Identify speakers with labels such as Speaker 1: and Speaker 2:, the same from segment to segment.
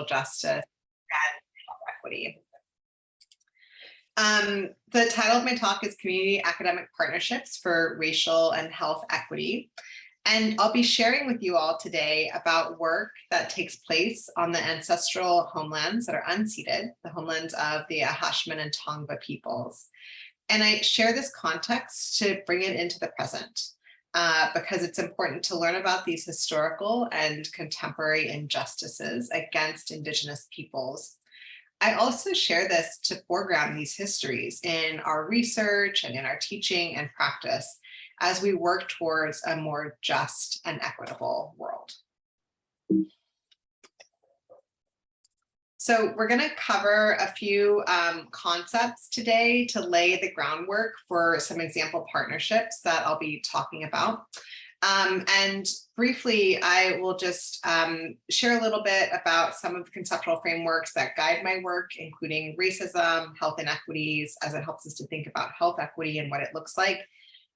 Speaker 1: justice and health equity. The title of my talk is Community Academic Partnerships for Racial and Health Equity. And I'll be sharing with you all today about work that takes place on the ancestral homelands that are unceded, the homelands of the Ashman and Tongva peoples. And I share this context to bring it into the present because it's important to learn about these historical and contemporary injustices against Indigenous peoples. I also share this to foreground these histories in our research and in our teaching and practice as we work towards a more just and equitable world. So we're going to cover a few concepts today to lay the groundwork for some example partnerships that I'll be talking about. And briefly, I will just share a little bit about some of the conceptual frameworks that guide my work, including racism, health inequities, as it helps us to think about health equity and what it looks like,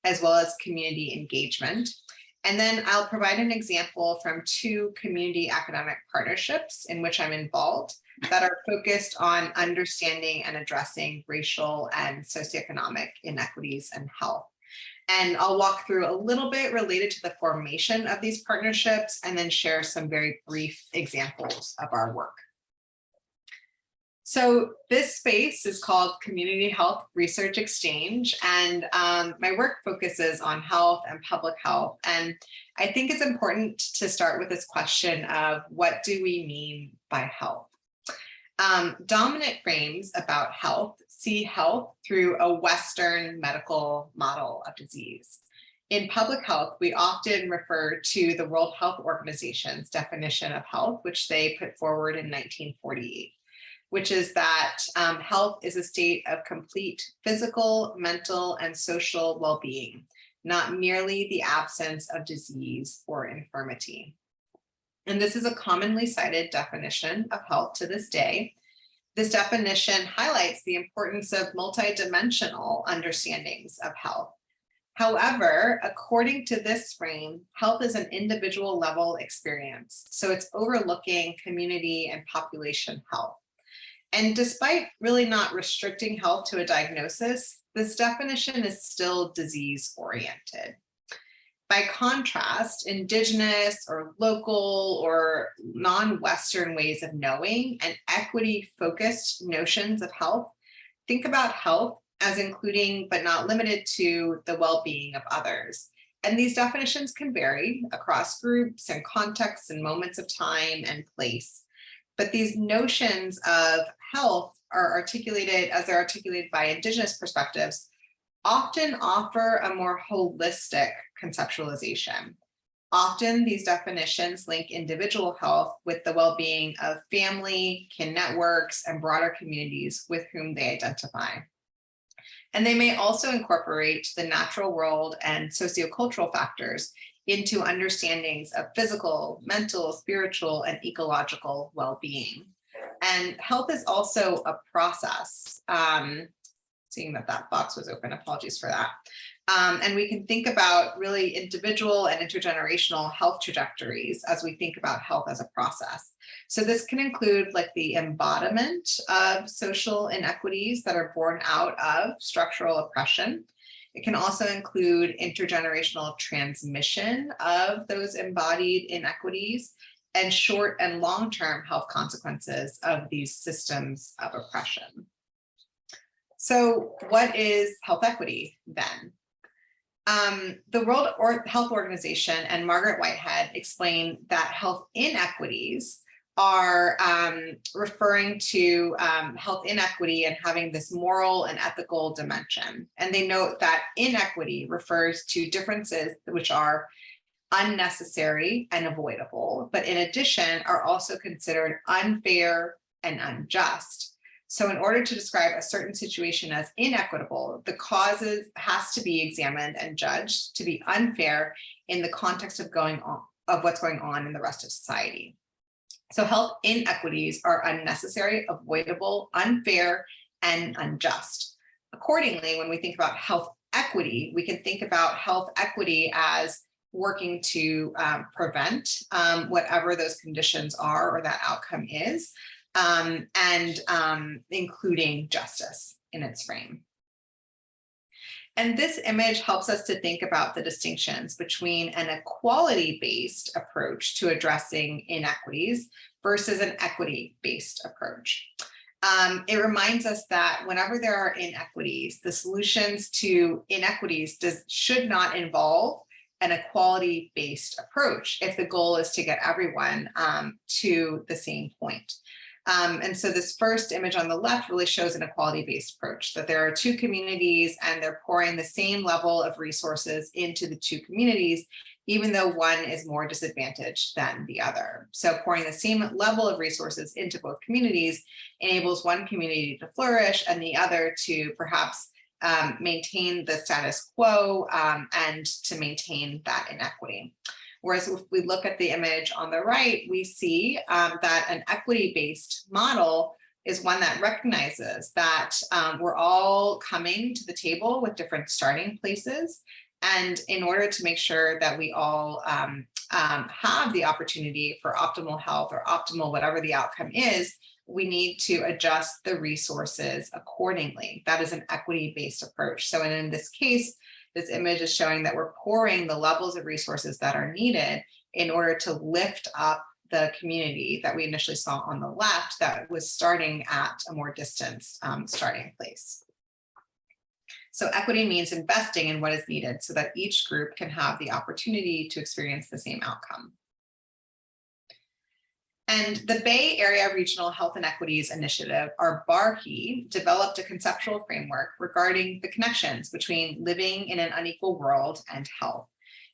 Speaker 1: as well as community engagement. And then I'll provide an example from two community academic partnerships in which I'm involved that are focused on understanding and addressing racial and socioeconomic inequities in health. And I'll walk through a little bit related to the formation of these partnerships and then share some very brief examples of our work. So this space is called Community Health Research Exchange, and my work focuses on health and public health. And I think it's important to start with this question of what do we mean by health? Dominant frames about health see health through a Western medical model of disease. In public health, we often refer to the World Health Organization's definition of health, which they put forward in 1948, which is that health is a state of complete physical, mental, and social well-being, not merely the absence of disease or infirmity. And this is a commonly cited definition of health to this day. This definition highlights the importance of multidimensional understandings of health. However, according to this frame, health is an individual level experience, so it's overlooking community and population health. And despite really not restricting health to a diagnosis, this definition is still disease-oriented. By contrast, Indigenous or local or non-Western ways of knowing and equity-focused notions of health think about health as including but not limited to the well-being of others. And these definitions can vary across groups and contexts and moments of time and place. But these notions of health are articulated as they're articulated by Indigenous perspectives, often offer a more holistic conceptualization. Often these definitions link individual health with the well-being of family, kin networks, and broader communities with whom they identify. And they may also incorporate the natural world and sociocultural factors into understandings of physical, mental, spiritual, and ecological well-being. And health is also a process. Seeing that box was open, apologies for that. And we can think about really individual and intergenerational health trajectories as we think about health as a process. So this can include like the embodiment of social inequities that are born out of structural oppression. It can also include intergenerational transmission of those embodied inequities and short and long-term health consequences of these systems of oppression. So what is health equity then? The World Health Organization and Margaret Whitehead explain that health inequities are referring to health inequity and having this moral and ethical dimension. And they note that inequity refers to differences which are unnecessary and avoidable, but in addition are also considered unfair and unjust. So in order to describe a certain situation as inequitable, the causes has to be examined and judged to be unfair in the context of what's going on in the rest of society. So health inequities are unnecessary, avoidable, unfair, and unjust. Accordingly, when we think about health equity, we can think about health equity as working to prevent whatever those conditions are or that outcome is, and including justice in its frame. And this image helps us to think about the distinctions between an equality-based approach to addressing inequities versus an equity-based approach. It reminds us that whenever there are inequities, the solutions to inequities should not involve an equality-based approach if the goal is to get everyone to the same point. And so this first image on the left really shows an equality-based approach, that there are two communities and they're pouring the same level of resources into the two communities, even though one is more disadvantaged than the other. So pouring the same level of resources into both communities enables one community to flourish and the other to perhaps maintain the status quo and to maintain that inequity. Whereas if we look at the image on the right, we see that an equity-based model is one that recognizes that we're all coming to the table with different starting places. And in order to make sure that we all have the opportunity for optimal health or optimal whatever the outcome is, we need to adjust the resources accordingly. That is an equity-based approach. So in this case, this image is showing that we're pouring the levels of resources that are needed in order to lift up the community that we initially saw on the left that was starting at a more distant starting place. So equity means investing in what is needed so that each group can have the opportunity to experience the same outcome. And the Bay Area Regional Health Inequities Initiative, or BARHI, developed a conceptual framework regarding the connections between living in an unequal world and health.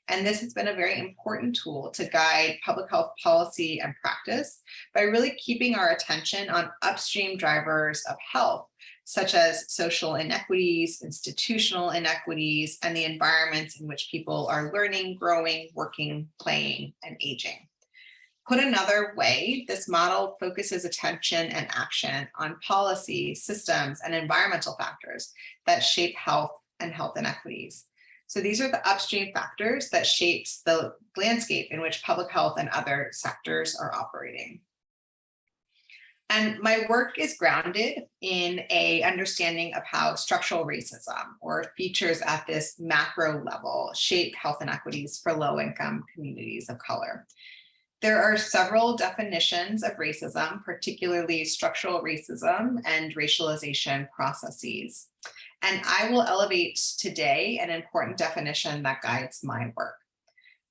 Speaker 1: And this has been a very important tool to guide public health policy and practice by really keeping our attention on upstream drivers of health, such as social inequities, institutional inequities, and the environments in which people are learning, growing, working, playing, and aging. Put another way, this model focuses attention and action on policy, systems, and environmental factors that shape health and health inequities. So these are the upstream factors that shapes the landscape in which public health and other sectors are operating. And my work is grounded in an understanding of how structural racism, or features at this macro level, shape health inequities for low-income communities of color. There are several definitions of racism, particularly structural racism and racialization processes. And I will elevate today an important definition that guides my work.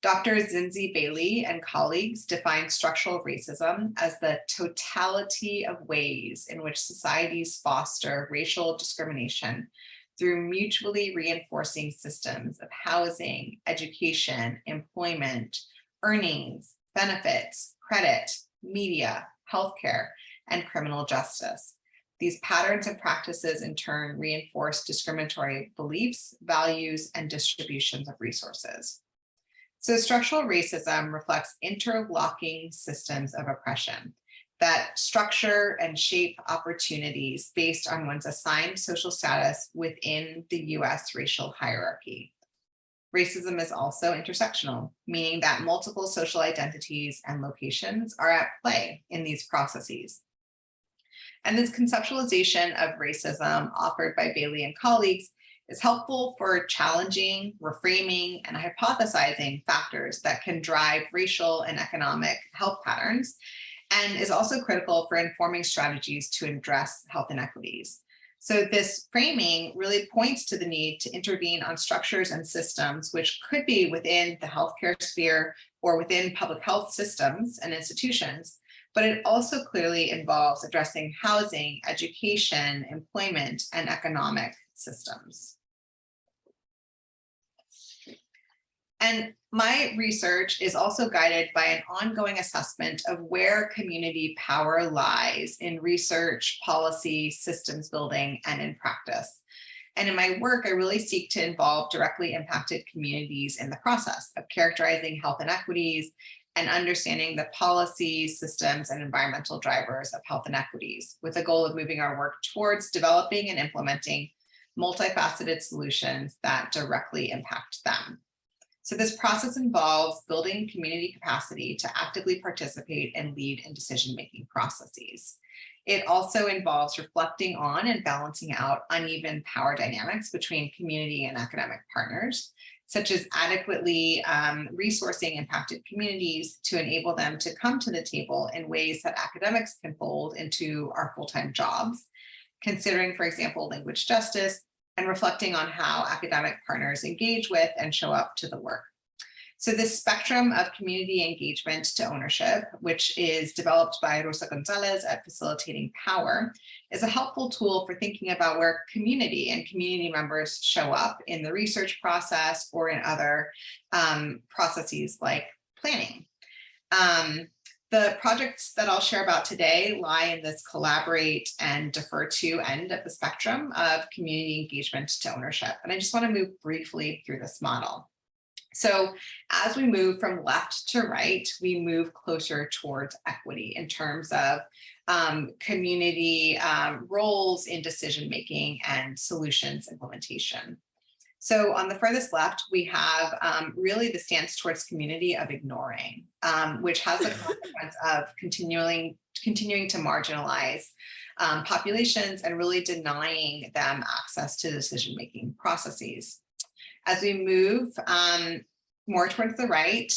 Speaker 1: Dr. Zinzi Bailey and colleagues define structural racism as the totality of ways in which societies foster racial discrimination through mutually reinforcing systems of housing, education, employment, earnings, benefits, credit, media, healthcare, and criminal justice. These patterns and practices in turn reinforce discriminatory beliefs, values, and distributions of resources. So structural racism reflects interlocking systems of oppression that structure and shape opportunities based on one's assigned social status within the US racial hierarchy. Racism is also intersectional, meaning that multiple social identities and locations are at play in these processes. And this conceptualization of racism offered by Bailey and colleagues is helpful for challenging, reframing, and hypothesizing factors that can drive racial and economic health patterns, and is also critical for informing strategies to address health inequities. So this framing really points to the need to intervene on structures and systems which could be within the healthcare sphere or within public health systems and institutions, but it also clearly involves addressing housing, education, employment, and economic systems. And my research is also guided by an ongoing assessment of where community power lies in research, policy, systems building, and in practice. And in my work, I really seek to involve directly impacted communities in the process of characterizing health inequities and understanding the policies, systems, and environmental drivers of health inequities, with the goal of moving our work towards developing and implementing multifaceted solutions that directly impact them. So this process involves building community capacity to actively participate and lead in decision-making processes. It also involves reflecting on and balancing out uneven power dynamics between community and academic partners, such as adequately resourcing impacted communities to enable them to come to the table in ways that academics can fold into our full-time jobs, considering, for example, language justice, and reflecting on how academic partners engage with and show up to the work. So this spectrum of community engagement to ownership, which is developed by Rosa Gonzalez at Facilitating Power, is a helpful tool for thinking about where community and community members show up in the research process or in other processes like planning. The projects that I'll share about today lie in this collaborate and defer to end of the spectrum of community engagement to ownership. And I just want to move briefly through this model. So as we move from left to right, we move closer towards equity in terms of community roles in decision-making and solutions implementation. So on the furthest left, we have really the stance towards community of ignoring, which has the consequence of continuing to marginalize populations and really denying them access to decision-making processes. As we move more towards the right,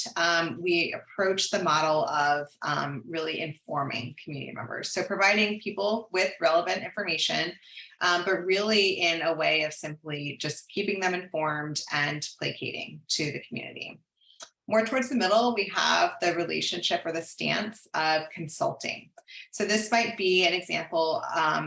Speaker 1: we approach the model of really informing community members. So providing people with relevant information, but really in a way of simply just keeping them informed and placating to the community. More towards the middle, we have the relationship or the stance of consulting. So this might be an example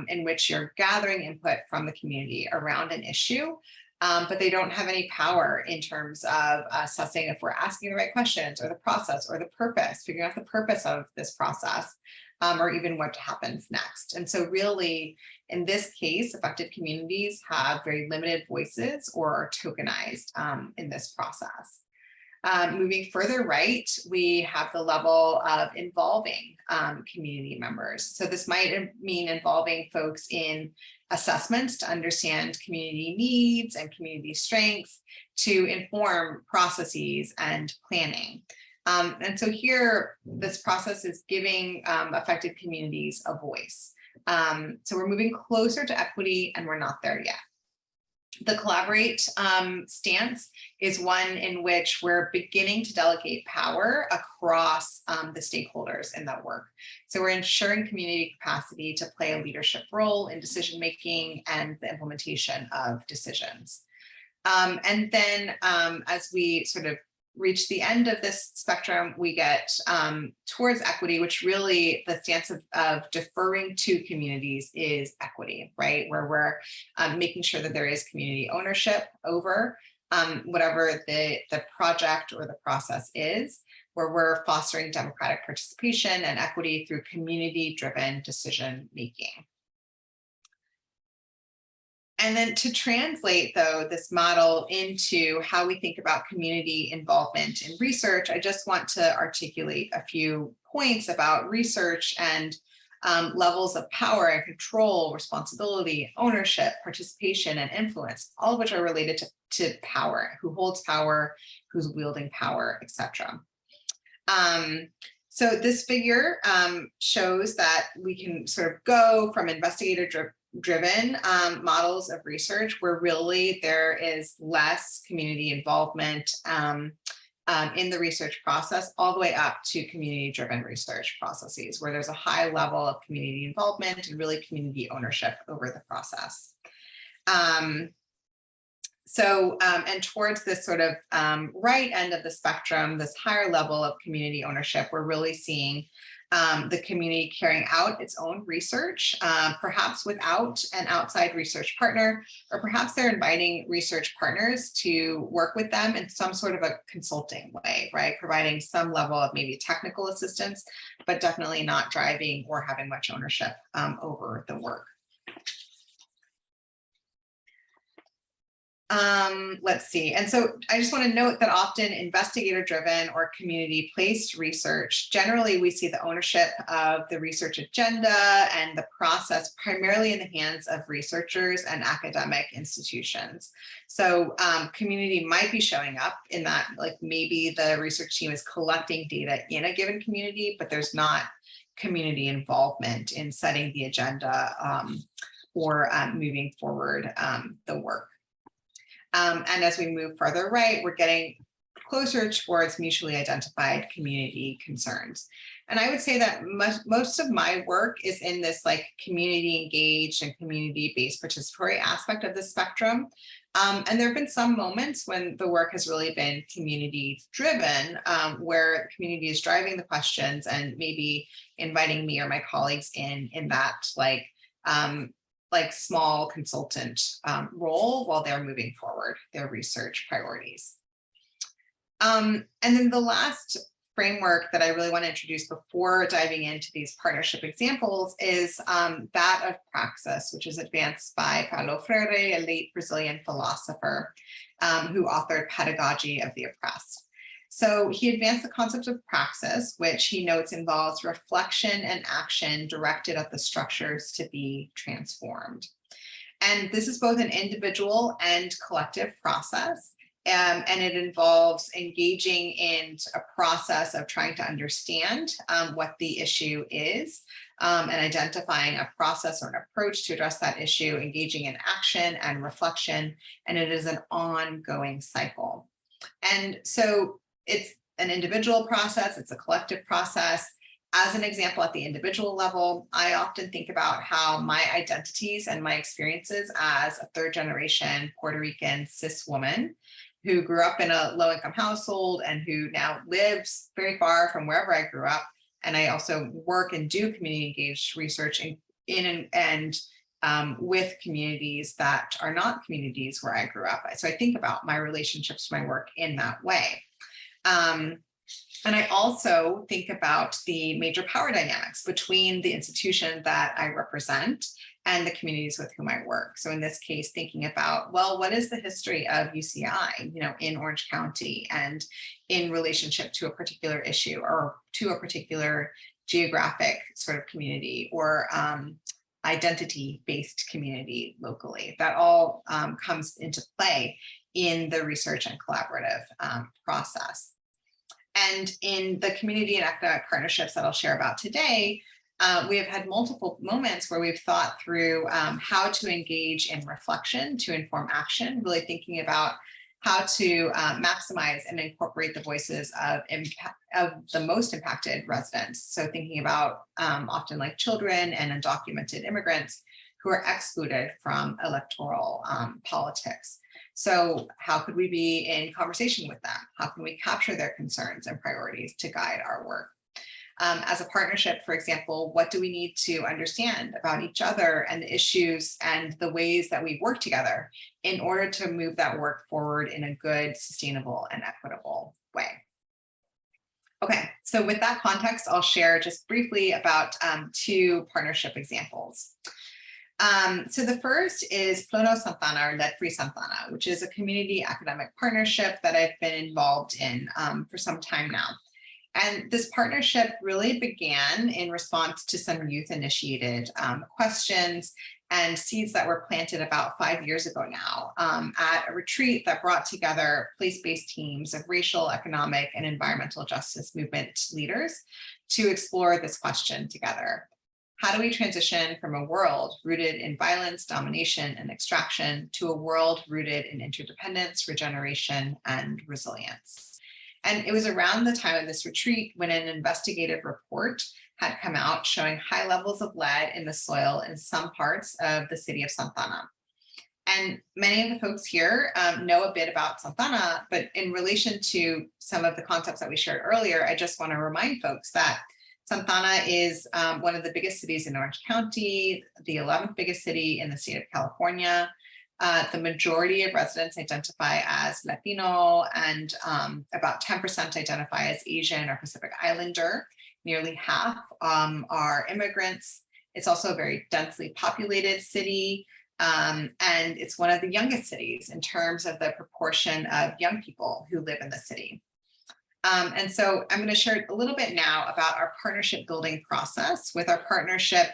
Speaker 1: in which you're gathering input from the community around an issue, but they don't have any power in terms of assessing if we're asking the right questions or the process or the purpose, figuring out the purpose of this process, or even what happens next. And so really, in this case, affected communities have very limited voices or are tokenized in this process. Moving further right, we have the level of involving community members. So this might mean involving folks in assessments to understand community needs and community strengths to inform processes and planning. And so here, this process is giving affected communities a voice. So we're moving closer to equity and we're not there yet. The collaborate stance is one in which we're beginning to delegate power across the stakeholders in that work. So we're ensuring community capacity to play a leadership role in decision-making and the implementation of decisions. And then as we sort of reach the end of this spectrum, we get towards equity, which really the stance of deferring to communities is equity, right? Where we're making sure that there is community ownership over whatever the project or the process is, where we're fostering democratic participation and equity through community-driven decision-making. And then to translate, though, this model into how we think about community involvement in research, I just want to articulate a few points about research and levels of power and control, responsibility, ownership, participation, and influence, all of which are related to power, who holds power, who's wielding power, etc. So this figure shows that we can sort of go from investigator-driven models of research where really there is less community involvement in the research process, all the way up to community-driven research processes where there's a high level of community involvement and really community ownership over the process. And towards this sort of right end of the spectrum, this higher level of community ownership, we're really seeing the community carrying out its own research, perhaps without an outside research partner, or perhaps they're inviting research partners to work with them in some sort of a consulting way, right? Providing some level of maybe technical assistance, but definitely not driving or having much ownership over the work. Let's see. And so I just want to note that often investigator-driven or community-placed research, generally we see the ownership of the research agenda and the process primarily in the hands of researchers and academic institutions. So community might be showing up in that, like maybe the research team is collecting data in a given community, but there's not community involvement in setting the agenda or moving forward the work. And as we move further right, we're getting closer towards mutually identified community concerns. And I would say that most of my work is in this like community engaged and community-based participatory aspect of the spectrum. And there have been some moments when the work has really been community driven, where the community is driving the questions and maybe inviting me or my colleagues in that like small consultant role while they're moving forward their research priorities. And then the last framework that I really want to introduce before diving into these partnership examples is that of praxis, which is advanced by Paulo Freire, a late Brazilian philosopher who authored Pedagogy of the Oppressed. So he advanced the concept of praxis, which he notes involves reflection and action directed at the structures to be transformed. And this is both an individual and collective process. And it involves engaging in a process of trying to understand what the issue is and identifying a process or an approach to address that issue, engaging in action and reflection, and it is an ongoing cycle. And so it's an individual process, it's a collective process. As an example, at the individual level, I often think about how my identities and my experiences as a third generation Puerto Rican cis woman who grew up in a low-income household and who now lives very far from wherever I grew up. And I also work and do community engaged research in and with communities that are not communities where I grew up. So I think about my relationships to my work in that way. And I also think about the major power dynamics between the institution that I represent and the communities with whom I work. So in this case, thinking about, well, what is the history of UCI, in Orange County and in relationship to a particular issue or to a particular geographic sort of community or identity-based community locally. That all comes into play in the research and collaborative process. And in the community and academic partnerships that I'll share about today, we have had multiple moments where we've thought through how to engage in reflection to inform action, really thinking about how to maximize and incorporate the voices of the most impacted residents. So thinking about often like children and undocumented immigrants who are excluded from electoral politics. So how could we be in conversation with them? How can we capture their concerns and priorities to guide our work? As a partnership, for example, what do we need to understand about each other and the issues and the ways that we work together in order to move that work forward in a good, sustainable, and equitable way? Okay, so with that context, I'll share just briefly about two partnership examples. So the first is Plono Santana, or Let Free Santana, which is a community academic partnership that I've been involved in for some time now. And this partnership really began in response to some youth-initiated questions and seeds that were planted about 5 years ago now at a retreat that brought together place-based teams of racial, economic, and environmental justice movement leaders to explore this question together. How do we transition from a world rooted in violence, domination, and extraction to a world rooted in interdependence, regeneration, and resilience? And it was around the time of this retreat when an investigative report had come out showing high levels of lead in the soil in some parts of the city of Santana. And many of the folks here know a bit about Santana, but in relation to some of the concepts that we shared earlier, I just want to remind folks that Santana is one of the biggest cities in Orange County, the 11th biggest city in the state of California. The majority of residents identify as Latino, and about 10% identify as Asian or Pacific Islander. Nearly half are immigrants. It's also a very densely populated city. And it's one of the youngest cities in terms of the proportion of young people who live in the city. And so I'm going to share a little bit now about our partnership building process with our partnership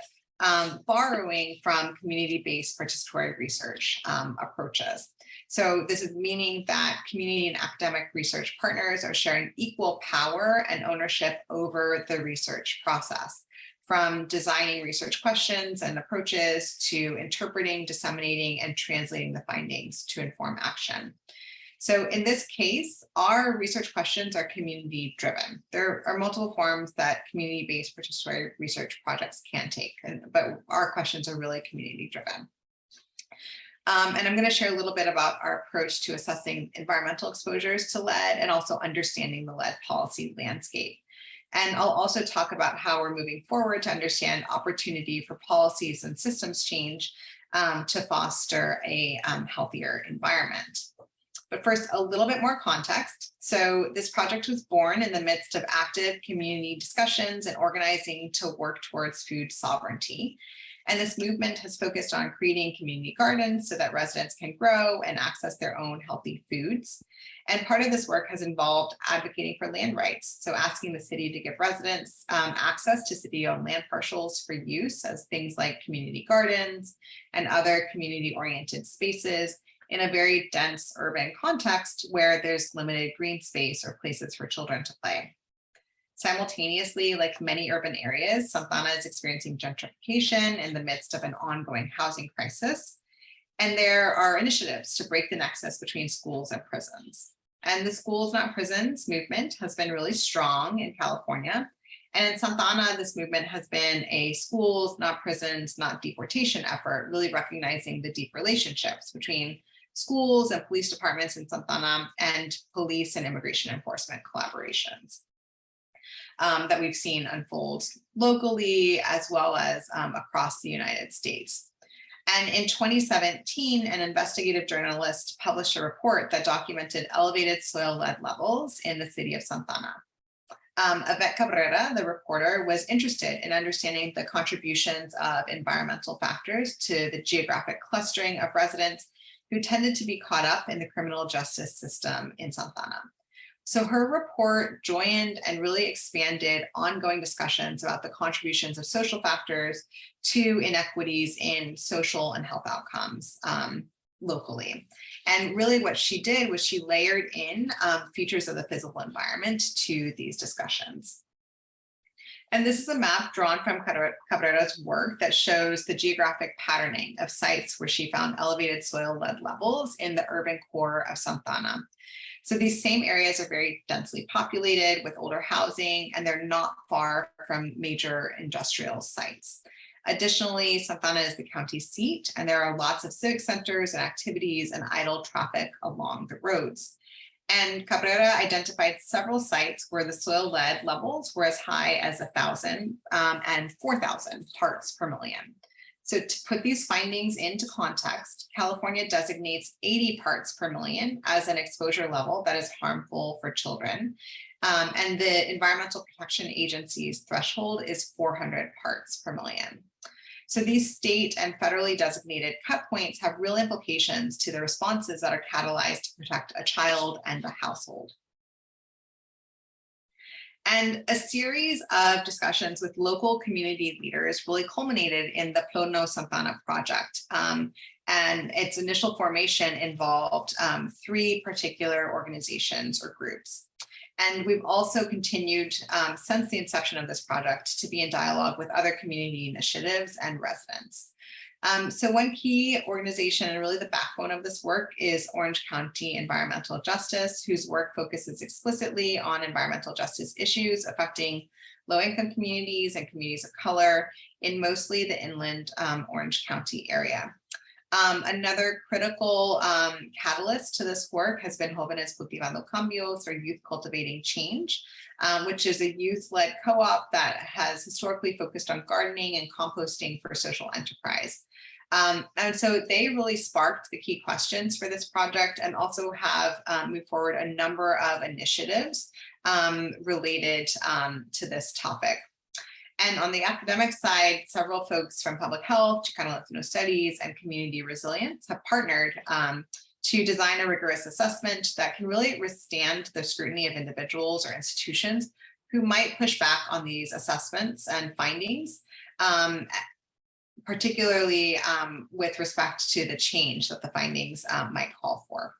Speaker 1: borrowing from community-based participatory research approaches. So this is meaning that community and academic research partners are sharing equal power and ownership over the research process, from designing research questions and approaches to interpreting, disseminating, and translating the findings to inform action. So in this case, our research questions are community driven. There are multiple forms that community-based participatory research projects can take, but our questions are really community driven. And I'm going to share a little bit about our approach to assessing environmental exposures to lead and also understanding the lead policy landscape. And I'll also talk about how we're moving forward to understand opportunity for policies and systems change to foster a healthier environment. But first, a little bit more context. So this project was born in the midst of active community discussions and organizing to work towards food sovereignty. And this movement has focused on creating community gardens so that residents can grow and access their own healthy foods. And part of this work has involved advocating for land rights. So asking the city to give residents access to city-owned land parcels for use as things like community gardens and other community-oriented spaces in a very dense urban context where there's limited green space or places for children to play. Simultaneously, like many urban areas, Santa Ana is experiencing gentrification in the midst of an ongoing housing crisis. And there are initiatives to break the nexus between schools and prisons. And the Schools Not Prisons movement has been really strong in California. And in Santa Ana, this movement has been a schools, not prisons, not deportation effort, really recognizing the deep relationships between schools and police departments in Santa Ana and police and immigration enforcement collaborations that we've seen unfold locally as well as across the United States. And in 2017, an investigative journalist published a report that documented elevated soil lead levels in the city of Santa Ana. Yvette Cabrera, the reporter, was interested in understanding the contributions of environmental factors to the geographic clustering of residents who tended to be caught up in the criminal justice system in Santa Ana. So her report joined and really expanded ongoing discussions about the contributions of social factors to inequities in social and health outcomes locally. And really what she did was she layered in features of the physical environment to these discussions. And this is a map drawn from Cabrera's work that shows the geographic patterning of sites where she found elevated soil lead levels in the urban core of Santa Ana. So these same areas are very densely populated with older housing, and they're not far from major industrial sites. Additionally, Santa Ana is the county seat, and there are lots of civic centers and activities and idle traffic along the roads. And Cabrera identified several sites where the soil lead levels were as high as 1,000 and 4,000 parts per million. So to put these findings into context, California designates 80 parts per million as an exposure level that is harmful for children. And the Environmental Protection Agency's threshold is 400 parts per million. So these state and federally designated cut points have real implications to the responses that are catalyzed to protect a child and a household. And a series of discussions with local community leaders really culminated in the Plono Santa Ana project. And its initial formation involved 3 particular organizations or groups. And we've also continued since the inception of this project to be in dialogue with other community initiatives and residents. So one key organization and really the backbone of this work is Orange County Environmental Justice, whose work focuses explicitly on environmental justice issues affecting low-income communities and communities of color in mostly the inland Orange County area. Another critical catalyst to this work has been Jóvenes Cultivando Cambios, or Youth Cultivating Change, which is a youth-led co-op that has historically focused on gardening and composting for social enterprise. And so they really sparked the key questions for this project and also have moved forward a number of initiatives related to this topic. And on the academic side, several folks from public health, Chicano Latino studies, and community resilience have partnered to design a rigorous assessment that can really withstand the scrutiny of individuals or institutions who might push back on these assessments and findings, particularly with respect to the change that the findings might call for.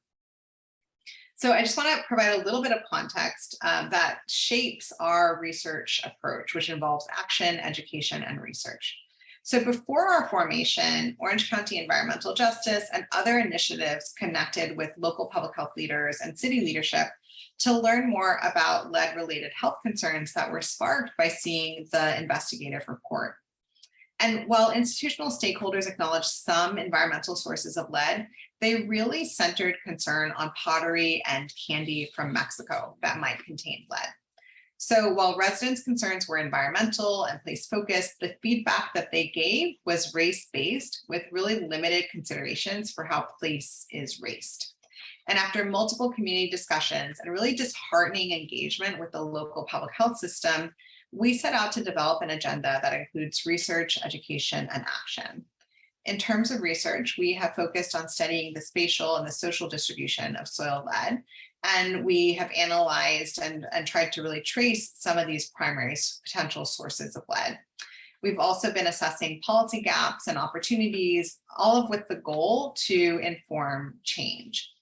Speaker 1: So I just want to provide a little bit of context that shapes our research approach, which involves action, education, and research. So before our formation, Orange County Environmental Justice and other initiatives connected with local public health leaders and city leadership to learn more about lead-related health concerns that were sparked by seeing the investigative report. And while institutional stakeholders acknowledged some environmental sources of lead, they really centered concern on pottery and candy from Mexico that might contain lead. So while residents' concerns were environmental and place-focused, the feedback that they gave was race-based with really limited considerations for how place is raced. And after multiple community discussions and really disheartening engagement with the local public health system, we set out to develop an agenda that includes research, education, and action. In terms of research, we have focused on studying the spatial and the social distribution of soil lead, and we have analyzed and tried to really trace some of these primary potential sources of lead. We've also been assessing policy gaps and opportunities, all of with the goal to inform change.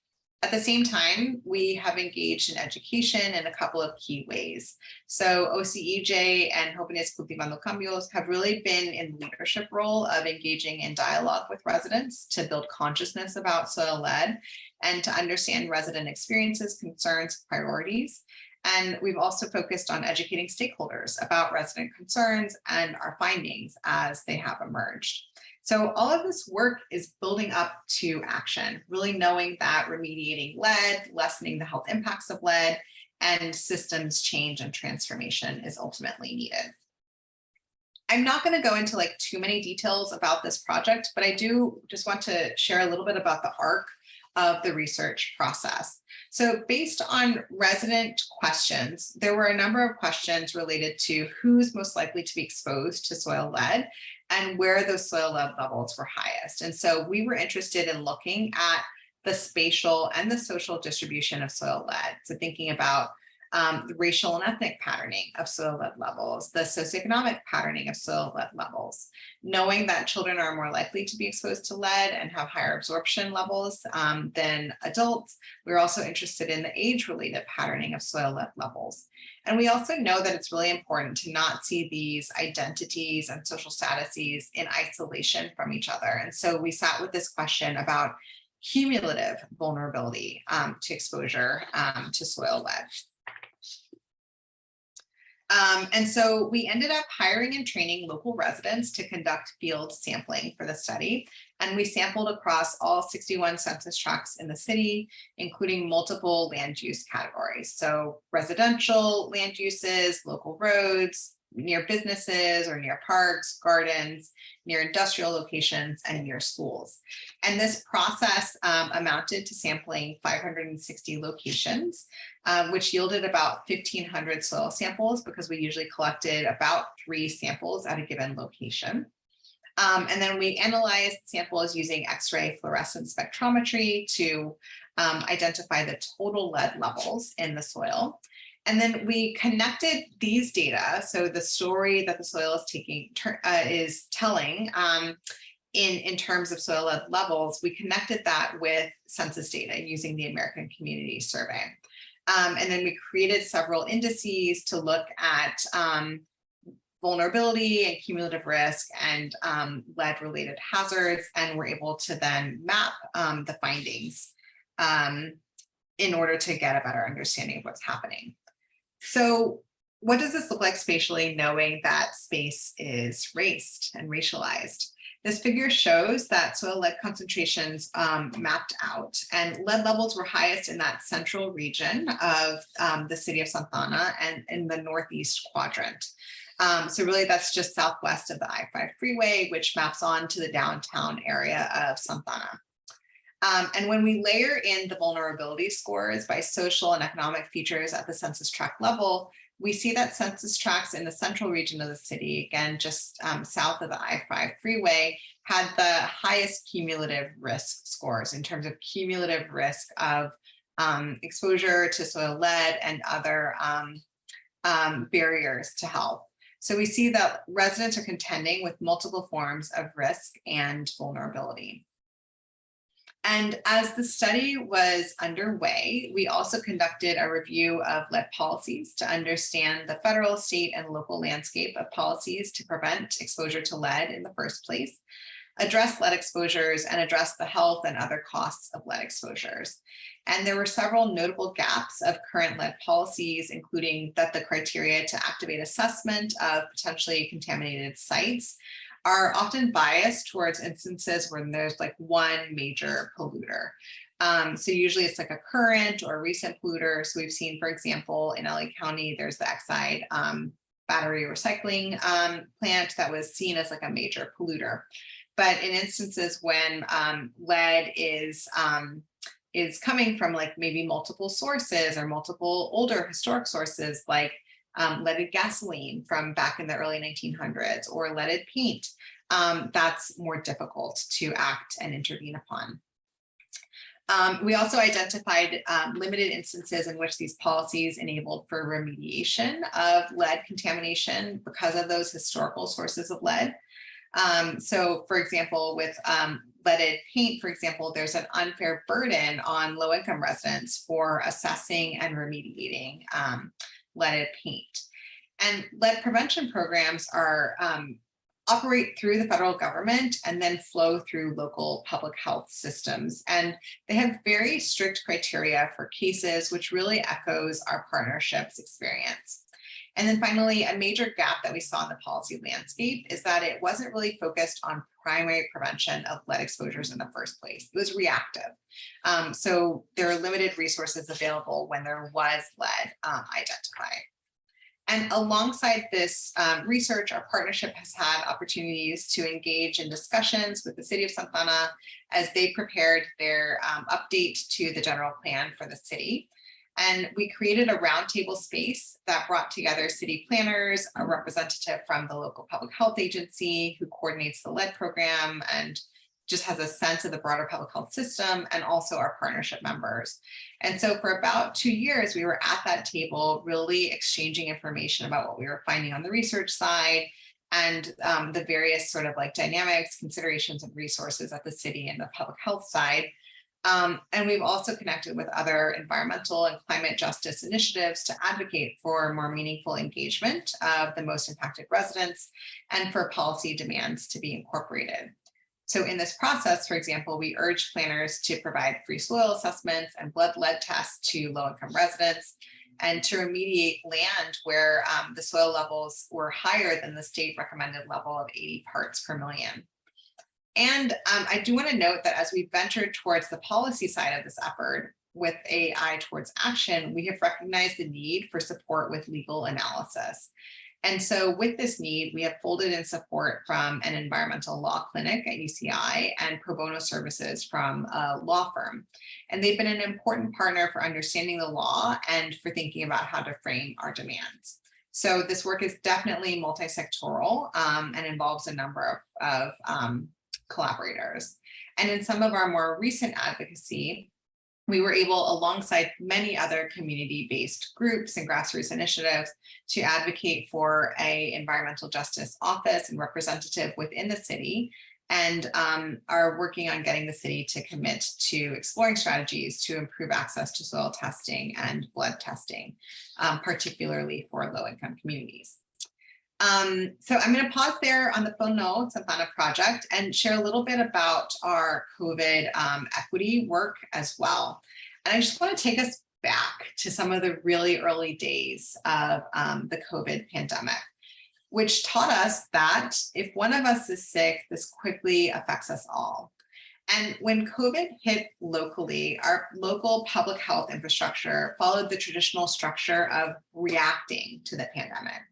Speaker 1: At the same time, we have engaged in education in a couple of key ways. So OCEJ and Jóvenes Cultivando Cambios have really been in the leadership role of engaging in dialogue with residents to build consciousness about soil lead and to understand resident experiences, concerns, priorities. And we've also focused on educating stakeholders about resident concerns and our findings as they have emerged. So all of this work is building up to action, really knowing that remediating lead, lessening the health impacts of lead, and systems change and transformation is ultimately needed. I'm not going to go into like too many details about this project, but I do just want to share a little bit about the arc of the research process. So based on resident questions, there were a number of questions related to who's most likely to be exposed to soil lead and where those soil lead levels were highest. And so we were interested in looking at the spatial and the social distribution of soil lead. So thinking about the racial and ethnic patterning of soil lead levels, the socioeconomic patterning of soil lead levels, knowing that children are more likely to be exposed to lead and have higher absorption levels than adults. We're also interested in the age-related patterning of soil lead levels. And we also know that it's really important to not see these identities and social statuses in isolation from each other. And so we sat with this question about cumulative vulnerability to exposure to soil lead. And so we ended up hiring and training local residents to conduct field sampling for the study. And we sampled across all 61 census tracts in the city, including multiple land use categories. So residential land uses, local roads, near businesses or near parks, gardens, near industrial locations, and near schools. And this process amounted to sampling 560 locations, which yielded about 1,500 soil samples because we usually collected about 3 samples at a given location. And then we analyzed samples using X-ray fluorescent spectrometry to identify the total lead levels in the soil. And then we connected these data, so the story that the soil is telling in terms of soil lead levels, we connected that with census data using the American Community Survey. And then we created several indices to look at vulnerability and cumulative risk and lead-related hazards, and we're able to then map the findings in order to get a better understanding of what's happening. So what does this look like spatially, knowing that space is raced and racialized? This figure shows that soil lead concentrations mapped out, and lead levels were highest in that central region of the city of Santa Ana and in the northeast quadrant. So really that's just southwest of the I-5 freeway, which maps on to the downtown area of Santa Ana. And when we layer in the vulnerability scores by social and economic features at the census tract level, we see that census tracts in the central region of the city, again, just south of the I-5 freeway, had the highest cumulative risk scores in terms of cumulative risk of exposure to soil lead and other barriers to health. So we see that residents are contending with multiple forms of risk and vulnerability. And as the study was underway, we also conducted a review of lead policies to understand the federal, state, and local landscape of policies to prevent exposure to lead in the first place, address lead exposures, and address the health and other costs of lead exposures. And there were several notable gaps of current lead policies, including that the criteria to activate assessment of potentially contaminated sites are often biased towards instances where there's like one major polluter. So usually it's like a current or recent polluter. So we've seen, for example, in LA County, there's the Exide battery recycling plant that was seen as like a major polluter. But in instances when lead is coming from like maybe multiple sources or multiple older historic sources, like leaded gasoline from back in the early 1900s or leaded paint, that's more difficult to act and intervene upon. We also identified limited instances in which these policies enabled for remediation of lead contamination because of those historical sources of lead. So for example, with leaded paint, for example, there's an unfair burden on low-income residents for assessing and remediating leaded paint. And lead prevention programs are operate through the federal government and then flow through local public health systems. And they have very strict criteria for cases, which really echoes our partnerships experience. And then finally, a major gap that we saw in the policy landscape is that it wasn't really focused on primary prevention of lead exposures in the first place. It was reactive. So there are limited resources available when there was lead identified. And alongside this research, our partnership has had opportunities to engage in discussions with the city of Santa Ana as they prepared their update to the general plan for the city. And we created a roundtable space that brought together city planners, a representative from the local public health agency who coordinates the lead program and just has a sense of the broader public health system, and also our partnership members. And so for about 2 years, we were at that table really exchanging information about what we were finding on the research side and the various sort of like dynamics, considerations, and resources at the city and the public health side. And we've also connected with other environmental and climate justice initiatives to advocate for more meaningful engagement of the most impacted residents and for policy demands to be incorporated. So in this process, for example, we urge planners to provide free soil assessments and blood lead tests to low-income residents and to remediate land where the soil levels were higher than the state recommended level of 80 parts per million. And I do want to note that as we venture towards the policy side of this effort with an eye towards action, we have recognized the need for support with legal analysis. And so with this need, we have folded in support from an environmental law clinic at UCI and pro bono services from a law firm. And they've been an important partner for understanding the law and for thinking about how to frame our demands. So this work is definitely multi-sectoral and involves a number of collaborators. And in some of our more recent advocacy, we were able, alongside many other community-based groups and grassroots initiatives, to advocate for an environmental justice office and representative within the city, and are working on getting the city to commit to exploring strategies to improve access to soil testing and blood testing, particularly for low-income communities. So I'm going to pause there on the Phone No Santa Ana project and share a little bit about our COVID equity work as well. And I just want to take us back to some of the really early days of the COVID pandemic, which taught us that if one of us is sick, this quickly affects us all. And when COVID hit locally, our local public health infrastructure followed the traditional structure of reacting to the pandemic.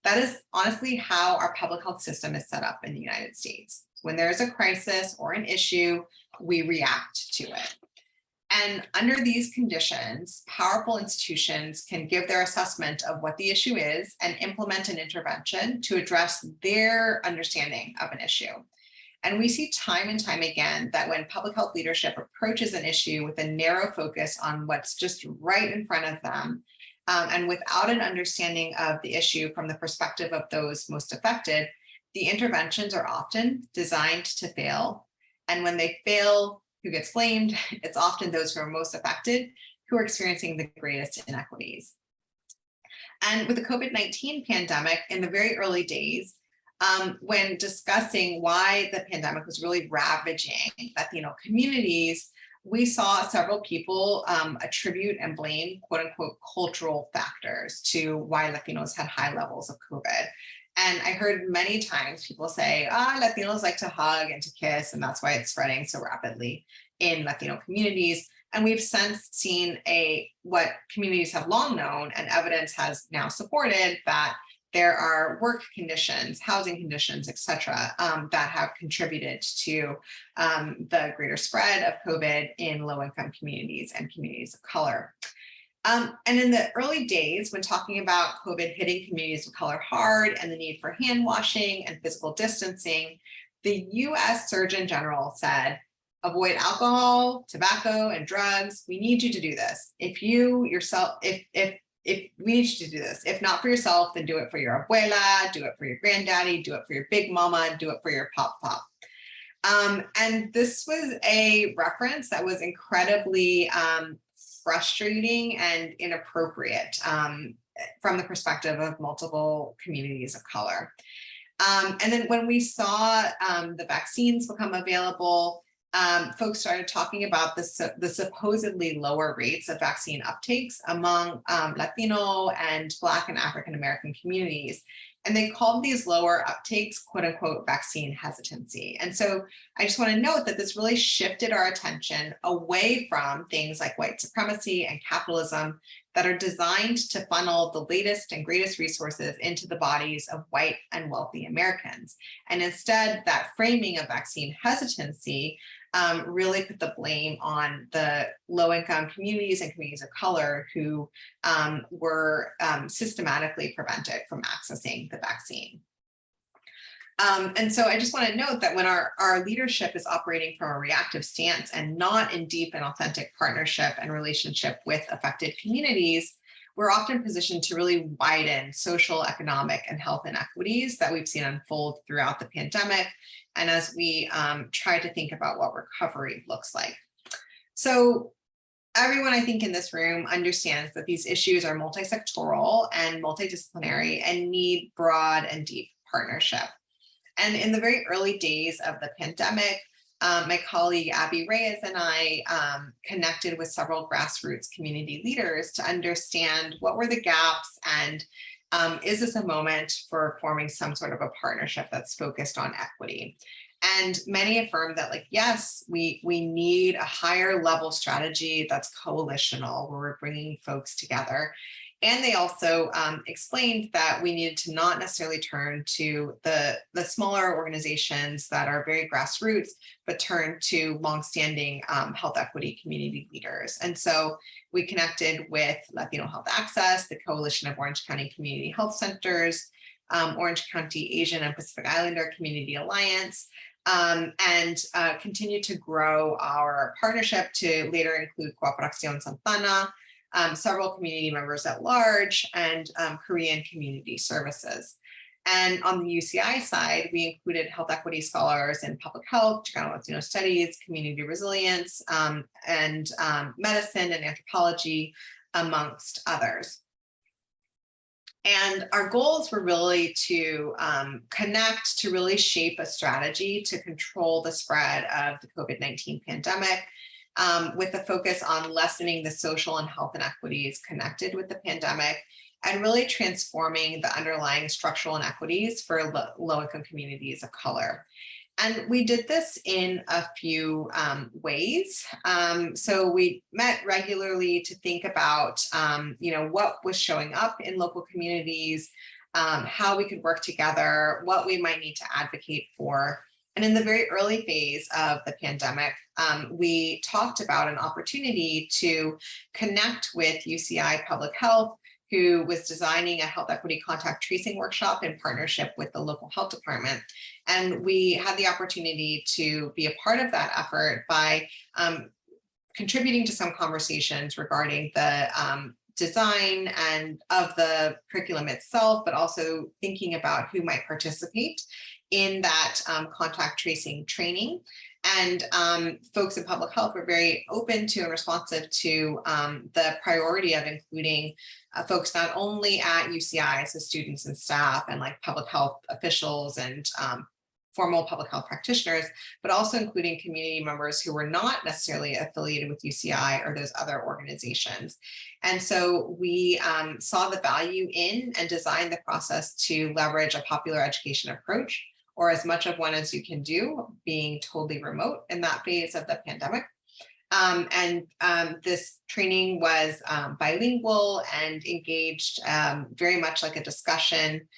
Speaker 1: That is honestly how our public health system is set up in the United States. When there is a crisis or an issue, we react to it. And under these conditions, powerful institutions can give their assessment of what the issue is and implement an intervention to address their understanding of an issue. And we see time and time again that when public health leadership approaches an issue with a narrow focus on what's just right in front of them, and without an understanding of the issue from the perspective of those most affected, the interventions are often designed to fail. And when they fail, who gets blamed? It's often those who are most affected who are experiencing the greatest inequities. And with the COVID-19 pandemic, in the very early days, when discussing why the pandemic was really ravaging Latino communities, we saw several people attribute and blame quote unquote cultural factors to why Latinos had high levels of COVID. And I heard many times people say, Latinos like to hug and to kiss, and that's why it's spreading so rapidly in Latino communities. And we've since seen what communities have long known, and evidence has now supported that there are work conditions, housing conditions, et cetera, that have contributed to the greater spread of COVID in low-income communities and communities of color. And in the early days, when talking about COVID hitting communities of color hard and the need for hand washing and physical distancing, the US Surgeon General said, avoid alcohol, tobacco, and drugs. We need you to do this. If we need you to do this, if not for yourself, then do it for your abuela, do it for your granddaddy, do it for your big mama, do it for your pop. And this was a reference that was incredibly frustrating and inappropriate from the perspective of multiple communities of color. And then when we saw the vaccines become available, folks started talking about the supposedly lower rates of vaccine uptakes among Latino and Black and African American communities. And they called these lower uptakes, quote unquote, vaccine hesitancy. And so I just want to note that this really shifted our attention away from things like white supremacy and capitalism that are designed to funnel the latest and greatest resources into the bodies of white and wealthy Americans. And instead, that framing of vaccine hesitancy really put the blame on the low-income communities and communities of color who were systematically prevented from accessing the vaccine. And so I just want to note that when our leadership is operating from a reactive stance and not in deep and authentic partnership and relationship with affected communities, we're often positioned to really widen social, economic, and health inequities that we've seen unfold throughout the pandemic, and as we try to think about what recovery looks like. So everyone, I think, in this room understands that these issues are multi-sectoral and multidisciplinary and need broad and deep partnership. And in the very early days of the pandemic, my colleague Abby Reyes and I connected with several grassroots community leaders to understand what were the gaps and is this a moment for forming some sort of a partnership that's focused on equity? And many affirmed that, like, yes, we need a higher level strategy that's coalitional, where we're bringing folks together. And they also explained that we needed to not necessarily turn to the smaller organizations that are very grassroots, but turn to longstanding health equity community leaders. And so we connected with Latino Health Access, the Coalition of Orange County Community Health Centers, Orange County Asian and Pacific Islander Community Alliance, and continue to grow our partnership to later include Cooperación Santana, several community members at large, and Korean Community Services. And on the UCI side, we included health equity scholars in public health, Chicano Latino studies, community resilience, and medicine and anthropology, amongst others. And our goals were really to connect, to really shape a strategy to control the spread of the COVID-19 pandemic, with a focus on lessening the social and health inequities connected with the pandemic, and really transforming the underlying structural inequities for low-income communities of color. And we did this in a few ways. So we met regularly to think about, what was showing up in local communities, how we could work together, what we might need to advocate for. And in the very early phase of the pandemic, we talked about an opportunity to connect with UCI Public Health, who was designing a health equity contact tracing workshop in partnership with the local health department. And we had the opportunity to be a part of that effort by contributing to some conversations regarding the design and of the curriculum itself, but also thinking about who might participate in that contact tracing training. And folks in public health were very open to and responsive to the priority of including folks not only at UCI, so students and staff and like public health officials and formal public health practitioners, but also including community members who were not necessarily affiliated with UCI or those other organizations. And so we saw the value in and designed the process to leverage a popular education approach, or as much of one as you can do, being totally remote in that phase of the pandemic. This training was bilingual and engaged very much like a discussion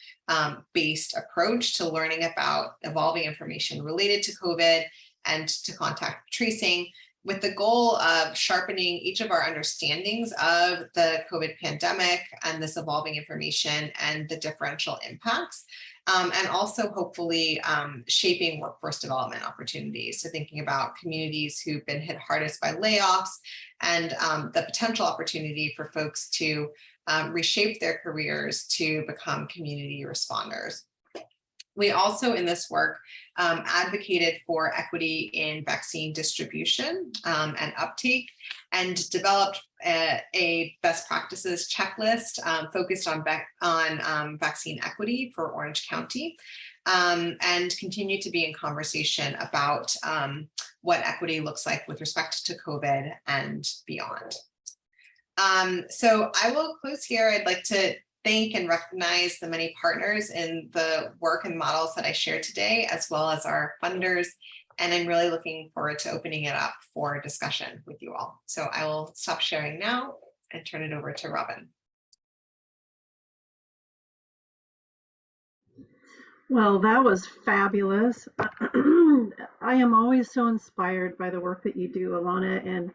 Speaker 1: based approach to learning about evolving information related to COVID and to contact tracing, with the goal of sharpening each of our understandings of the COVID pandemic and this evolving information and the differential impacts. And also hopefully shaping workforce development opportunities. So thinking about communities who've been hit hardest by layoffs and the potential opportunity for folks to reshape their careers to become community responders. We also in this work advocated for equity in vaccine distribution and uptake, and developed a best practices checklist focused on vaccine equity for Orange County, and continue to be in conversation about what equity looks like with respect to COVID and beyond. So I will close here. I'd like to thank and recognize the many partners in the work and models that I shared today, as well as our funders. And I'm really looking forward to opening it up for discussion with you all. So I will stop sharing now and turn it over to Robin.
Speaker 2: Well, that was fabulous. I am always so inspired by the work that you do, Alana, and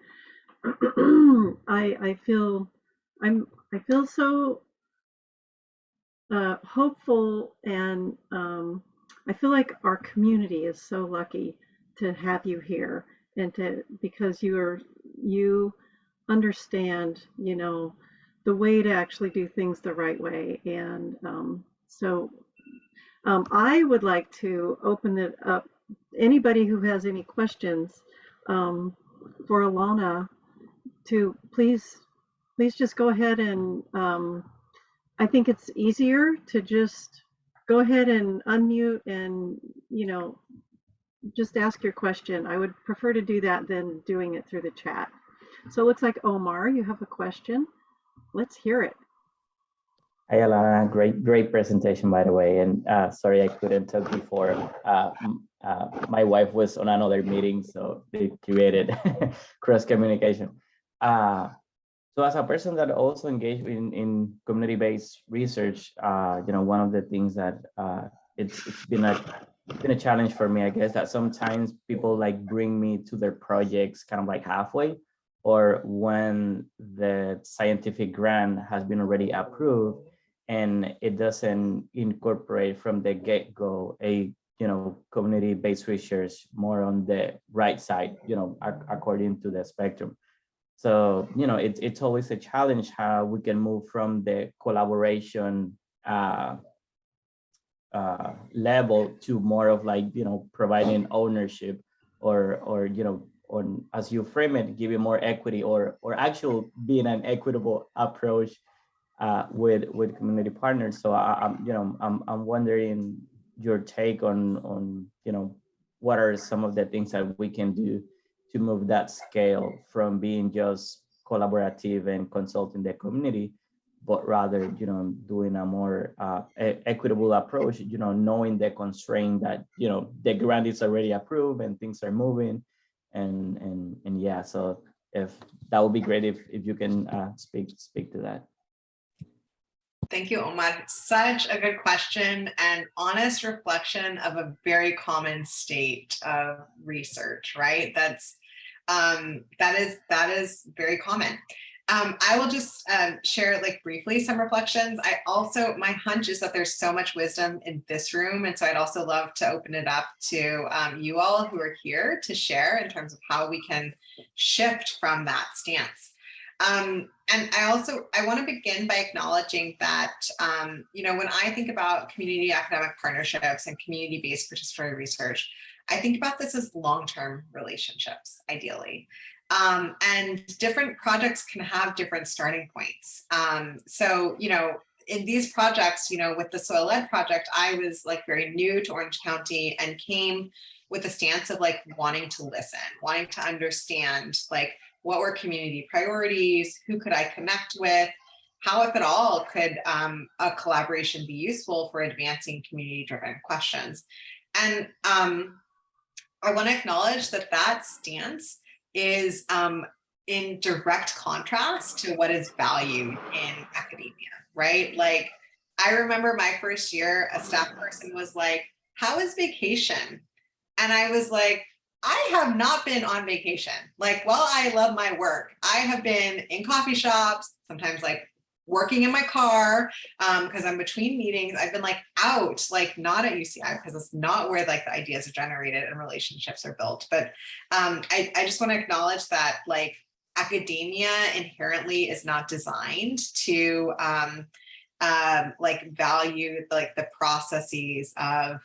Speaker 2: I feel so hopeful, and I feel like our community is so lucky to have you here, and because you understand, the way to actually do things the right way, and I would like to open it up. Anybody who has any questions for Alana, to please just go ahead, and I think it's easier to just go ahead and unmute and, just ask your question. I would prefer to do that than doing it through the chat. So it looks like Omar, you have a question. Let's hear it.
Speaker 3: Hi, Alana. Great presentation, by the way. And sorry I couldn't talk before. My wife was on another meeting, so they created cross communication. So as a person that also engaged in community-based research, one of the things that it's been a challenge for me, I guess, that sometimes people like bring me to their projects kind of like halfway, or when the scientific grant has been already approved and it doesn't incorporate from the get-go a community-based research more on the right side, according to the spectrum. So, it's always a challenge how we can move from the collaboration level to more of like, providing ownership or as you frame it, giving more equity or actual being an equitable approach with community partners. So I'm wondering your take on what are some of the things that we can do to move that scale from being just collaborative and consulting the community, but rather, doing a more equitable approach, knowing the constraint that, the grant is already approved and things are moving. And yeah, so if that would be great if you can speak to that.
Speaker 1: Thank you, Omar. Such a good question and honest reflection of a very common state of research, right? That is very common. I will just share like briefly some reflections. My hunch is that there's so much wisdom in this room. And so I'd also love to open it up to you all who are here to share in terms of how we can shift from that stance. And I want to begin by acknowledging that, when I think about community academic partnerships and community-based participatory research, I think about this as long-term relationships, ideally. And different projects can have different starting points. In these projects, with the Soil Ed project, I was like very new to Orange County and came with a stance of like wanting to listen, wanting to understand like what were community priorities, who could I connect with, how, if at all, could a collaboration be useful for advancing community-driven questions. And I want to acknowledge that stance is in direct contrast to what is valued in academia, right? Like, I remember my first year, a staff person was like, "How is vacation?" And I was like, I have not been on vacation. Like, while I love my work, I have been in coffee shops, sometimes like working in my car, because I'm between meetings. I've been like out, like not at UCI, because it's not where like the ideas are generated and relationships are built. But I just want to acknowledge that like academia inherently is not designed to like value like the processes of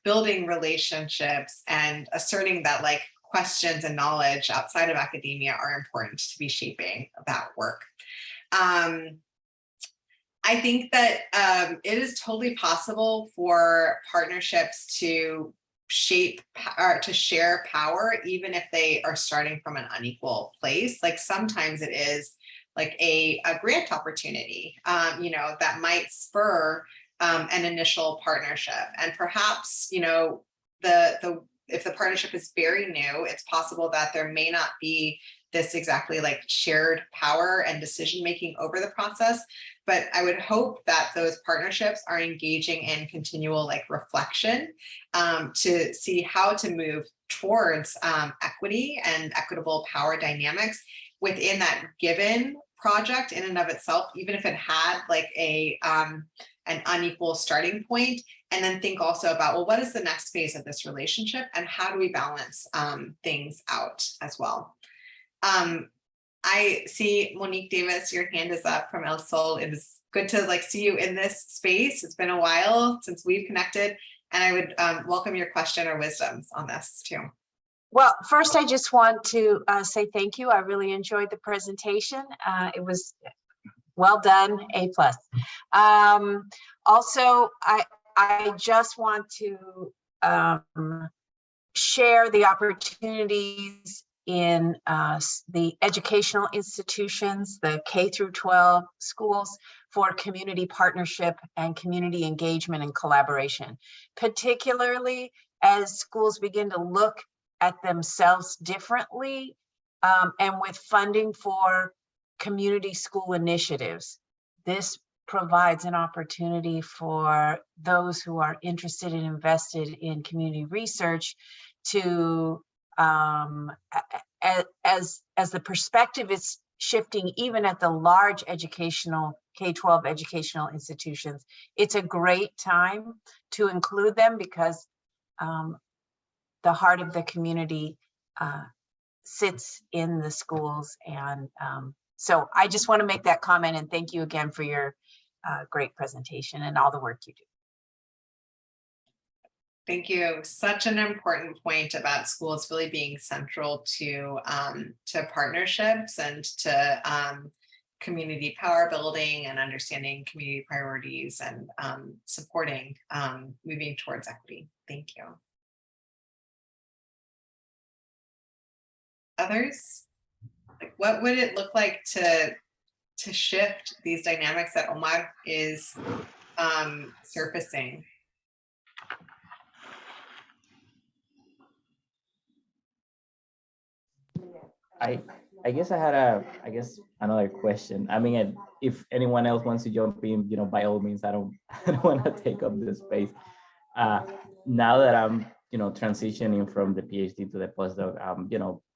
Speaker 1: building relationships and asserting that like questions and knowledge outside of academia are important to be shaping that work. I think that it is totally possible for partnerships to shape or to share power, even if they are starting from an unequal place. Like sometimes it is like a grant opportunity, that might spur an initial partnership. And perhaps, if the partnership is very new, it's possible that there may not be this exactly like shared power and decision-making over the process. But I would hope that those partnerships are engaging in continual like reflection to see how to move towards equity and equitable power dynamics within that given project in and of itself, even if it had like an unequal starting point, and then think also about, well, what is the next phase of this relationship and how do we balance things out as well? I see Monique Davis, your hand is up from El Sol. It is good to like see you in this space. It's been a while since we've connected, and I would welcome your question or wisdoms on this too.
Speaker 4: Well, first, I just want to say thank you. I really enjoyed the presentation. It was well done, A+. Also, I just want to share the opportunities in the educational institutions, the K through 12 schools, for community partnership and community engagement and collaboration, particularly as schools begin to look at themselves differently and with funding for community school initiatives. This provides an opportunity for those who are interested and invested in community research to, as the perspective is shifting even at the large educational K-12 educational institutions, it's a great time to include them because the heart of the community sits in the schools. And so I just want to make that comment and thank you again for your great presentation and all the work you do.
Speaker 1: Thank you. Such an important point about schools really being central to partnerships and to community power building and understanding community priorities and supporting moving towards equity. Thank you. Others? Like, what would it look like to shift these dynamics that Omar is surfacing?
Speaker 3: I guess I guess another question. I mean, if anyone else wants to jump in, by all means, I don't, I don't want to take up the space. Uh, Now that I'm, transitioning from the PhD to the postdoc, I'm,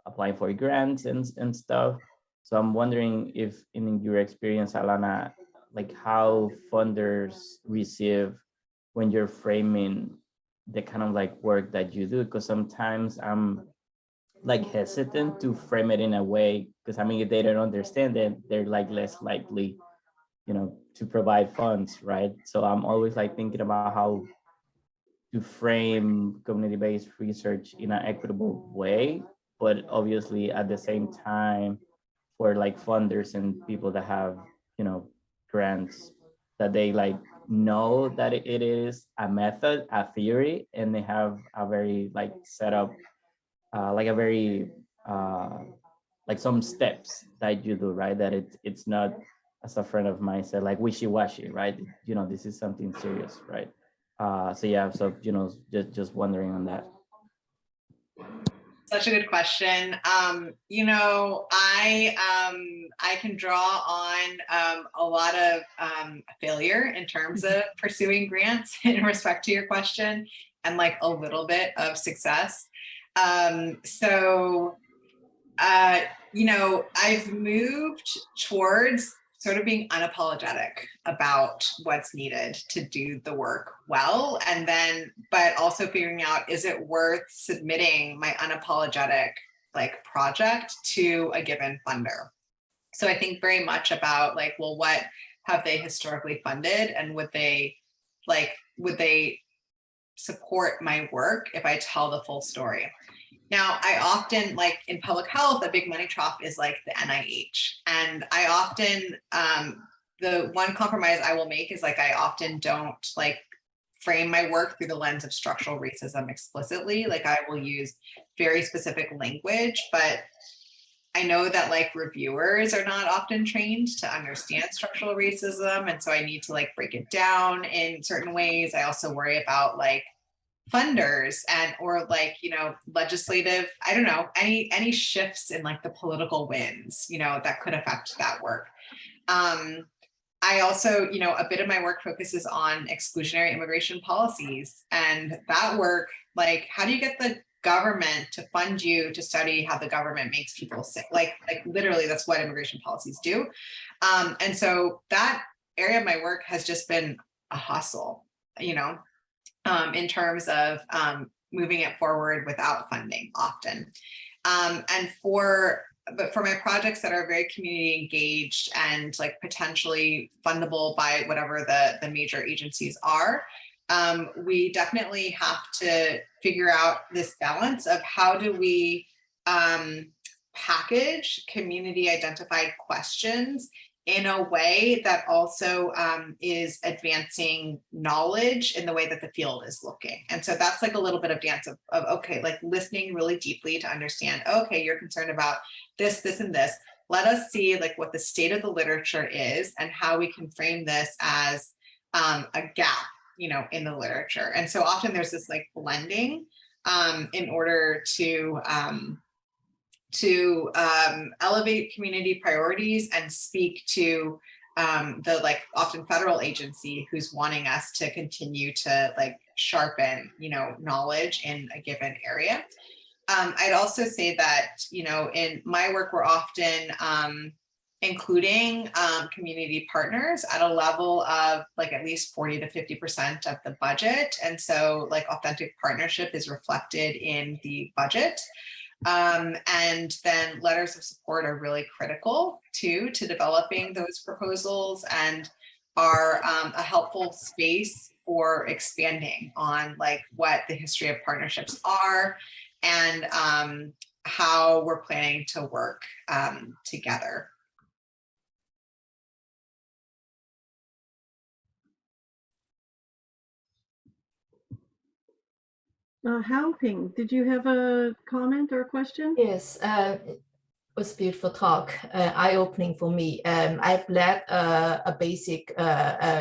Speaker 3: applying for grants and stuff. So I'm wondering if in your experience, Alana, like how funders receive when you're framing the kind of like work that you do, because sometimes I'm like hesitant to frame it in a way, because I mean, if they don't understand it, they're like less likely, to provide funds, right? So I'm always like thinking about how to frame community-based research in an equitable way, but obviously at the same time, for like funders and people that have, grants, that they like know that it is a method, a theory, and they have a very like set up, like a very uh, like some steps that you do, right? That it's not, as a friend of mine said, like wishy-washy, right? This is something serious, right? So yeah, so just wondering on that.
Speaker 1: Such a good question. I can draw on a lot of failure in terms of pursuing grants in respect to your question, and like a little bit of success. So I've moved towards sort of being unapologetic about what's needed to do the work well. And then, but also figuring out, is it worth submitting my unapologetic like project to a given funder? So I think very much about like, well, what have they historically funded, and would they support my work if I tell the full story? Now, I often, like in public health, a big money trough is like the NIH. And I often, the one compromise I will make is like, I often don't like frame my work through the lens of structural racism explicitly. Like I will use very specific language, but I know that like reviewers are not often trained to understand structural racism. And so I need to like break it down in certain ways. I also worry about like funders and or like legislative, I don't know, any shifts in like the political winds that could affect that work. I also, a bit of my work focuses on exclusionary immigration policies, and that work, like how do you get the government to fund you to study how the government makes people sick? Like literally that's what immigration policies do. And so that area of my work has just been a hustle, in terms of moving it forward without funding often. But for my projects that are very community engaged and like potentially fundable by whatever the major agencies are, we definitely have to figure out this balance of how do we package community identified questions in a way that also is advancing knowledge in the way that the field is looking. And so that's like a little bit of dance of okay, like listening really deeply to understand, okay, you're concerned about this, this, and this. Let us see like what the state of the literature is and how we can frame this as a gap, in the literature. And so often there's this like blending in order to elevate community priorities and speak to the like often federal agency who's wanting us to continue to like sharpen, knowledge in a given area. I'd also say that, in my work, we're often including community partners at a level of like at least 40 to 50% of the budget. And so like authentic partnership is reflected in the budget. And then letters of support are really critical too to developing those proposals, and are a helpful space for expanding on like what the history of partnerships are and how we're planning to work together.
Speaker 2: Hao Ping, did you have a comment or a question?
Speaker 5: Yes, was a beautiful talk, eye-opening for me. I've led a basic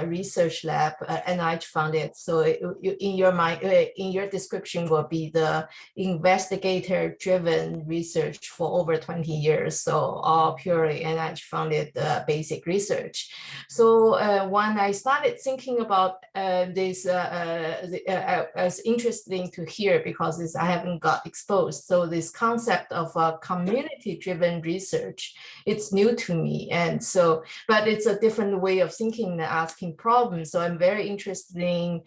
Speaker 5: research lab, NIH funded. So in your mind, in your description will be the investigator-driven research for over 20 years. So all purely NIH funded basic research. So when I started thinking about this, it's interesting to hear because I haven't got exposed. So this concept of community-driven research, it's new to me. And so, but it's a different way of thinking and asking problems. So I'm very interested in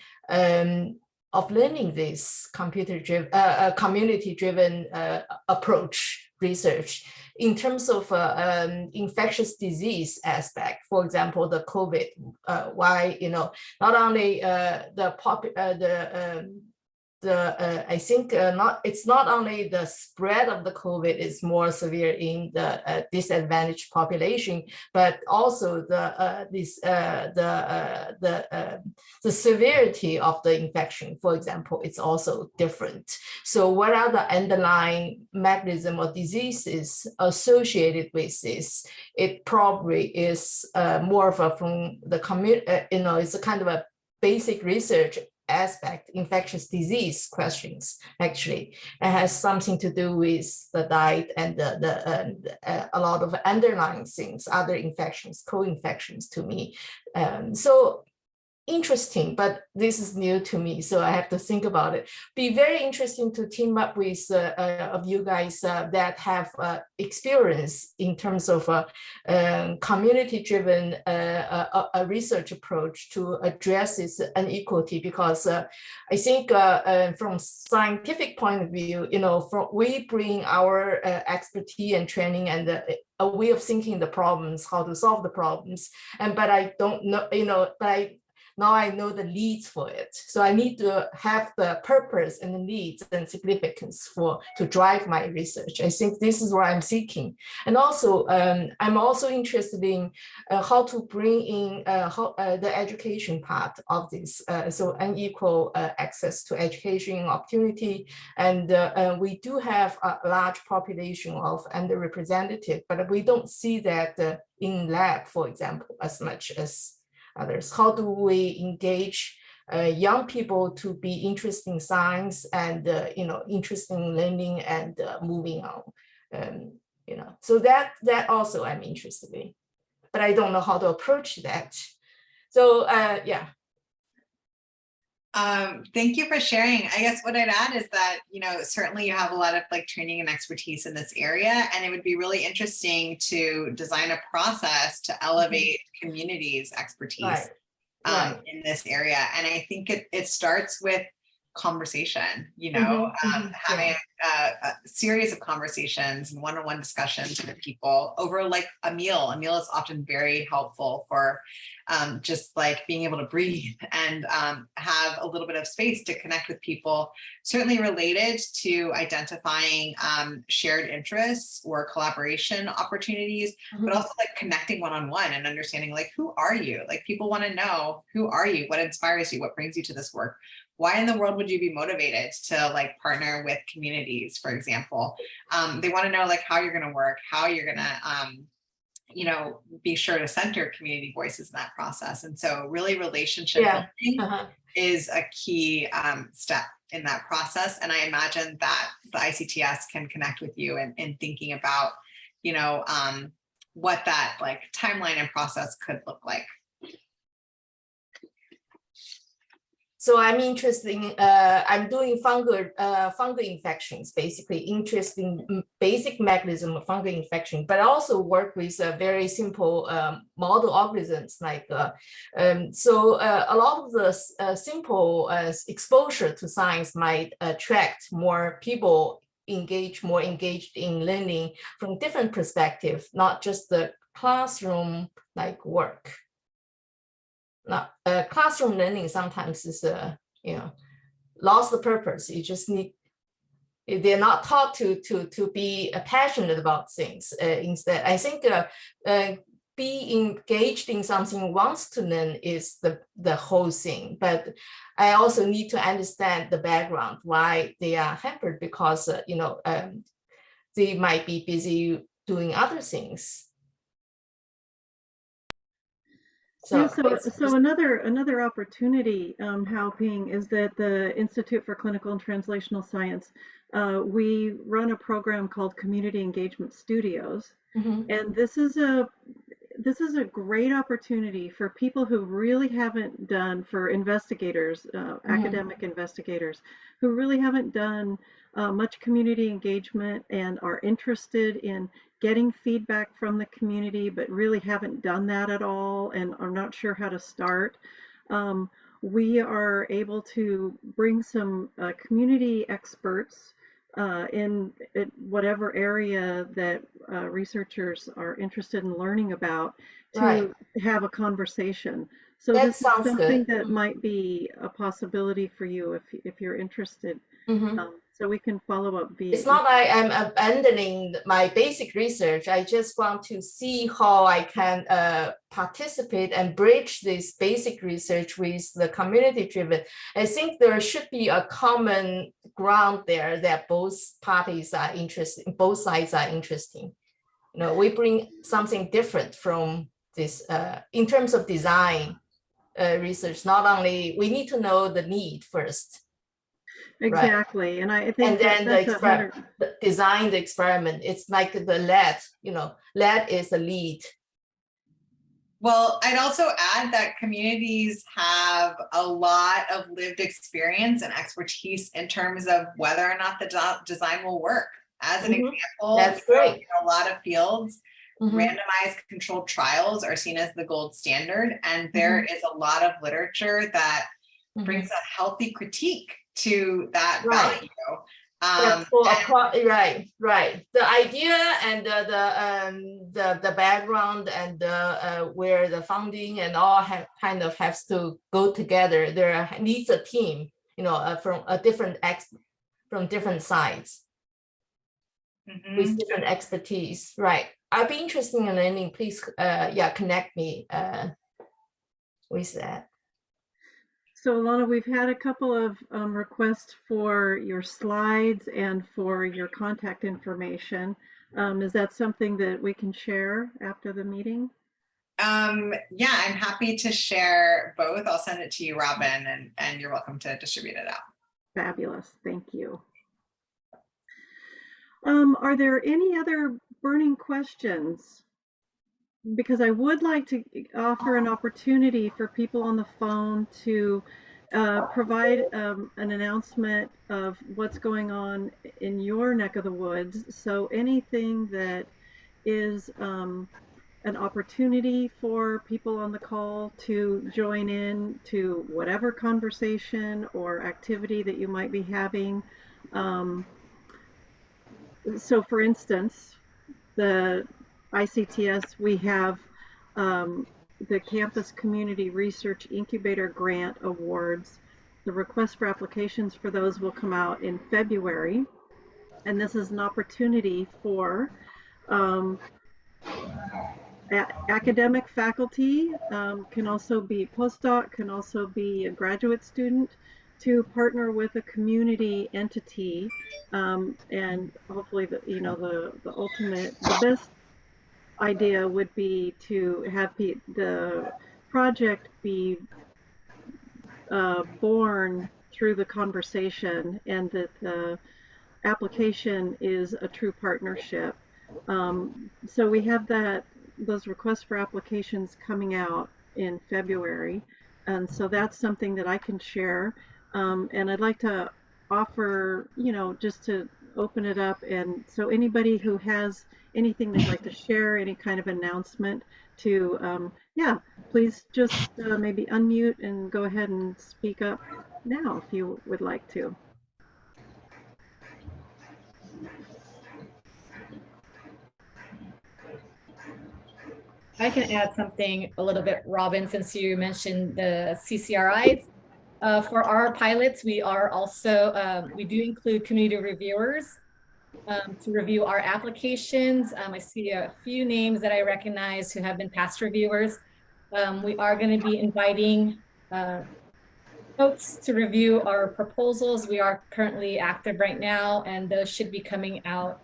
Speaker 5: of learning this community-driven approach research in terms of infectious disease aspect. For example, the COVID, why, you know, not only I think it's not only the spread of the COVID is more severe in the disadvantaged population, but also the severity of the infection, for example, it's also different. So what are the underlying mechanism or diseases associated with this? It probably is more of a from the community, you know, it's a kind of a basic research aspect, infectious disease questions. Actually, it has something to do with the diet and a lot of underlying things, other infections, co-infections to me. So interesting, but this is new to me, so I have to think about it. Be very interesting to team up with of you guys that have experience in terms of community-driven a research approach to address this inequality, because I think from scientific point of view, you know, we bring our expertise and training and a way of thinking the problems, how to solve the problems, and but I don't know, you know, but now I know the needs for it. So I need to have the purpose and the needs and significance to drive my research. I think this is what I'm seeking. And also, I'm also interested in how to bring in the education part of this. So unequal access to education opportunity. And we do have a large population of underrepresented, but we don't see that in lab, for example, as much as others. How do we engage young people to be interested in science and you know, interested in learning and moving on? You know, so that also I'm interested in, but I don't know how to approach that. So yeah.
Speaker 1: Thank you for sharing. I guess what I'd add is that, you know, certainly you have a lot of like training and expertise in this area, and it would be really interesting to design a process to elevate communities' expertise in this area. And I think it starts with conversation, you know, having a series of conversations and one-on-one discussions with people over like a meal. A meal is often very helpful for just like being able to breathe and have a little bit of space to connect with people, certainly related to identifying shared interests or collaboration opportunities, but also like connecting one-on-one and understanding like, who are you? Like people want to know, who are you? What inspires you? What brings you to this work? Why in the world would you be motivated to like partner with communities, for example? They want to know like how you're going to work, how you're going to you know, be sure to center community voices in that process. And so really relationship building is a key step in that process. And I imagine that the ICTS can connect with you in thinking about, you know, what that like timeline and process could look like.
Speaker 5: So I'm interested in, I'm doing fungal infections, basically interested in basic mechanism of fungal infection, but I also work with very simple model organisms like, so a lot of the simple exposure to science might attract more people more engaged in learning from different perspectives, not just the classroom like work. Now, classroom learning sometimes is, you know, lost the purpose. You just need, they're not taught to be passionate about things. Instead, I think be engaged in something, wants to learn is the whole thing. But I also need to understand the background, why they are hampered, because, you know, they might be busy doing other things.
Speaker 2: So,
Speaker 5: it's
Speaker 2: so another opportunity, Hao-Ping, is that the Institute for Clinical and Translational Science, we run a program called Community Engagement Studios,
Speaker 5: Mhm.
Speaker 2: and this is a great opportunity for people who really haven't done, for investigators, academic investigators, who really haven't done much community engagement and are interested in getting feedback from the community, but really haven't done that at all and are not sure how to start. We are able to bring some community experts in whatever area that researchers are interested in learning about to
Speaker 5: Right.
Speaker 2: have a conversation. So
Speaker 5: That
Speaker 2: this is
Speaker 5: sounds
Speaker 2: something
Speaker 5: good.
Speaker 2: that might be a possibility for you if you're interested.
Speaker 5: Mhm.
Speaker 2: So we can follow up via.
Speaker 5: It's not like I'm abandoning my basic research. I just want to see how I can participate and bridge this basic research with the community driven. I think there should be a common ground there that both parties are interested, both sides are interesting. You know, we bring something different from this in terms of design research. Not only we need to know the need first.
Speaker 2: Exactly, and I think
Speaker 5: And then
Speaker 2: that's
Speaker 5: design the experiment. It's like the lead, you know, lead is the lead.
Speaker 1: Well, I'd also add that communities have a lot of lived experience and expertise in terms of whether or not the design will work. As an example,
Speaker 5: That's great.
Speaker 1: in a lot of fields,
Speaker 5: Mhm.
Speaker 1: randomized controlled trials are seen as the gold standard, and there is a lot of literature that brings a healthy critique to that value.
Speaker 5: Right. The idea and the background and where the funding and all kind of has to go together. There needs a team, you know, from different sides with different expertise. Right. I'd be interested in learning. Please, connect me with that.
Speaker 2: So Alana, we've had a couple of requests for your slides and for your contact information. Is that something that we can share after the meeting?
Speaker 1: Yeah, I'm happy to share both. I'll send it to you, Robin, and you're welcome to distribute it out.
Speaker 2: Fabulous, thank you. Are there any other burning questions? Because I would like to offer an opportunity for people on the phone to provide an announcement of what's going on in your neck of the woods. So anything that is an opportunity for people on the call to join in to whatever conversation or activity that you might be having. So for instance, the ICTS, we have the Campus Community Research Incubator Grant Awards. The request for applications for those will come out in February. And this is an opportunity for academic faculty, can also be postdoc, can also be a graduate student, to partner with a community entity, and hopefully the best idea would be to have the project be born through the conversation, and that the application is a true partnership. So we have those requests for applications coming out in February, and so that's something that I can share. And I'd like to offer, just to open it up, and so anybody who has anything they'd like to share, any kind of announcement, to please just maybe unmute and go ahead and speak up now if you would like to.
Speaker 6: I can add something a little bit, Robin, since you mentioned the CCRIs. For our pilots, we are also, we do include community reviewers to review our applications. I see a few names that I recognize who have been past reviewers. We are going to be inviting folks to review our proposals. We are currently active right now, and those should be coming out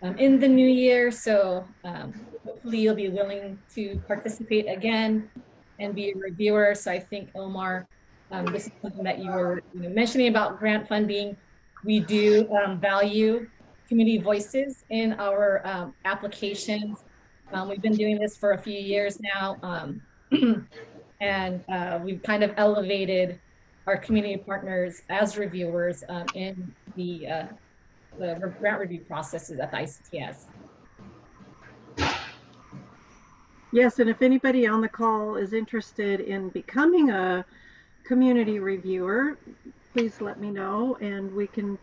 Speaker 6: in the new year. So hopefully you'll be willing to participate again and be a reviewer. So I think, Omar, this is something that you were mentioning about grant funding. We do value community voices in our applications. We've been doing this for a few years now. And we've kind of elevated our community partners as reviewers in the grant review processes at the ICTS.
Speaker 2: Yes, and if anybody on the call is interested in becoming a community reviewer, please let me know, and we can,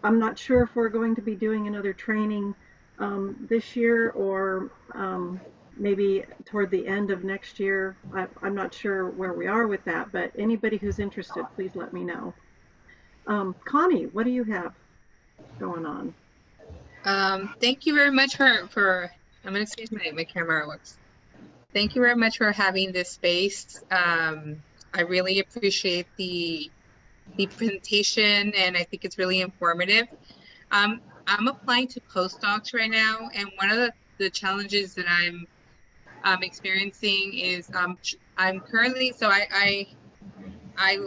Speaker 2: I'm not sure if we're going to be doing another training this year or maybe toward the end of next year. I'm not sure where we are with that, but anybody who's interested, please let me know. Connie, what do you have going on?
Speaker 7: Thank you very much for I'm going to see if my camera works. Thank you very much for having this space. I really appreciate the presentation, and I think it's really informative. I'm applying to postdocs right now, and one of the challenges that I'm experiencing is I'm currently, so I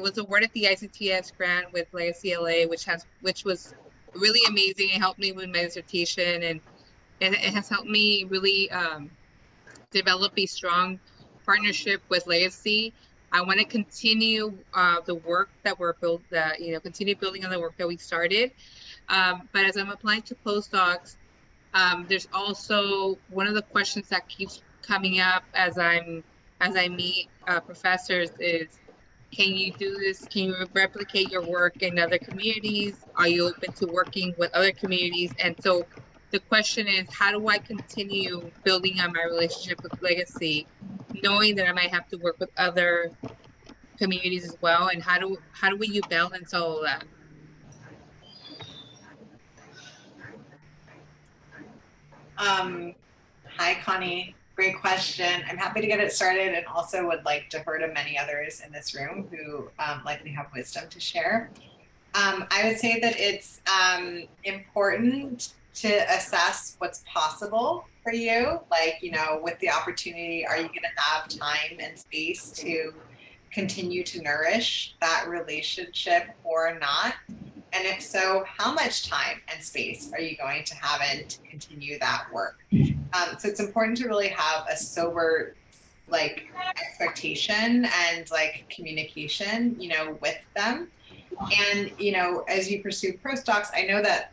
Speaker 7: was awarded the ICTS grant with Legacy LA, which was really amazing. It helped me with my dissertation, and it has helped me really develop a strong partnership with Legacy. I want to continue the work that we're continue building on the work that we started. But as I'm applying to postdocs, there's also one of the questions that keeps coming up as I meet professors is, can you do this? Can you replicate your work in other communities? Are you open to working with other communities? And so the question is, how do I continue building on my relationship with Legacy, knowing that I might have to work with other communities as well? And how do you balance all of that?
Speaker 1: Hi, Connie. Great question. I'm happy to get it started, and also would like to defer to many others in this room who likely have wisdom to share. I would say that it's important to assess what's possible for you. Like, with the opportunity, are you going to have time and space to continue to nourish that relationship or not? And if so, how much time and space are you going to have in to continue that work? So it's important to really have a sober expectation and communication, with them. And, as you pursue postdocs, I know that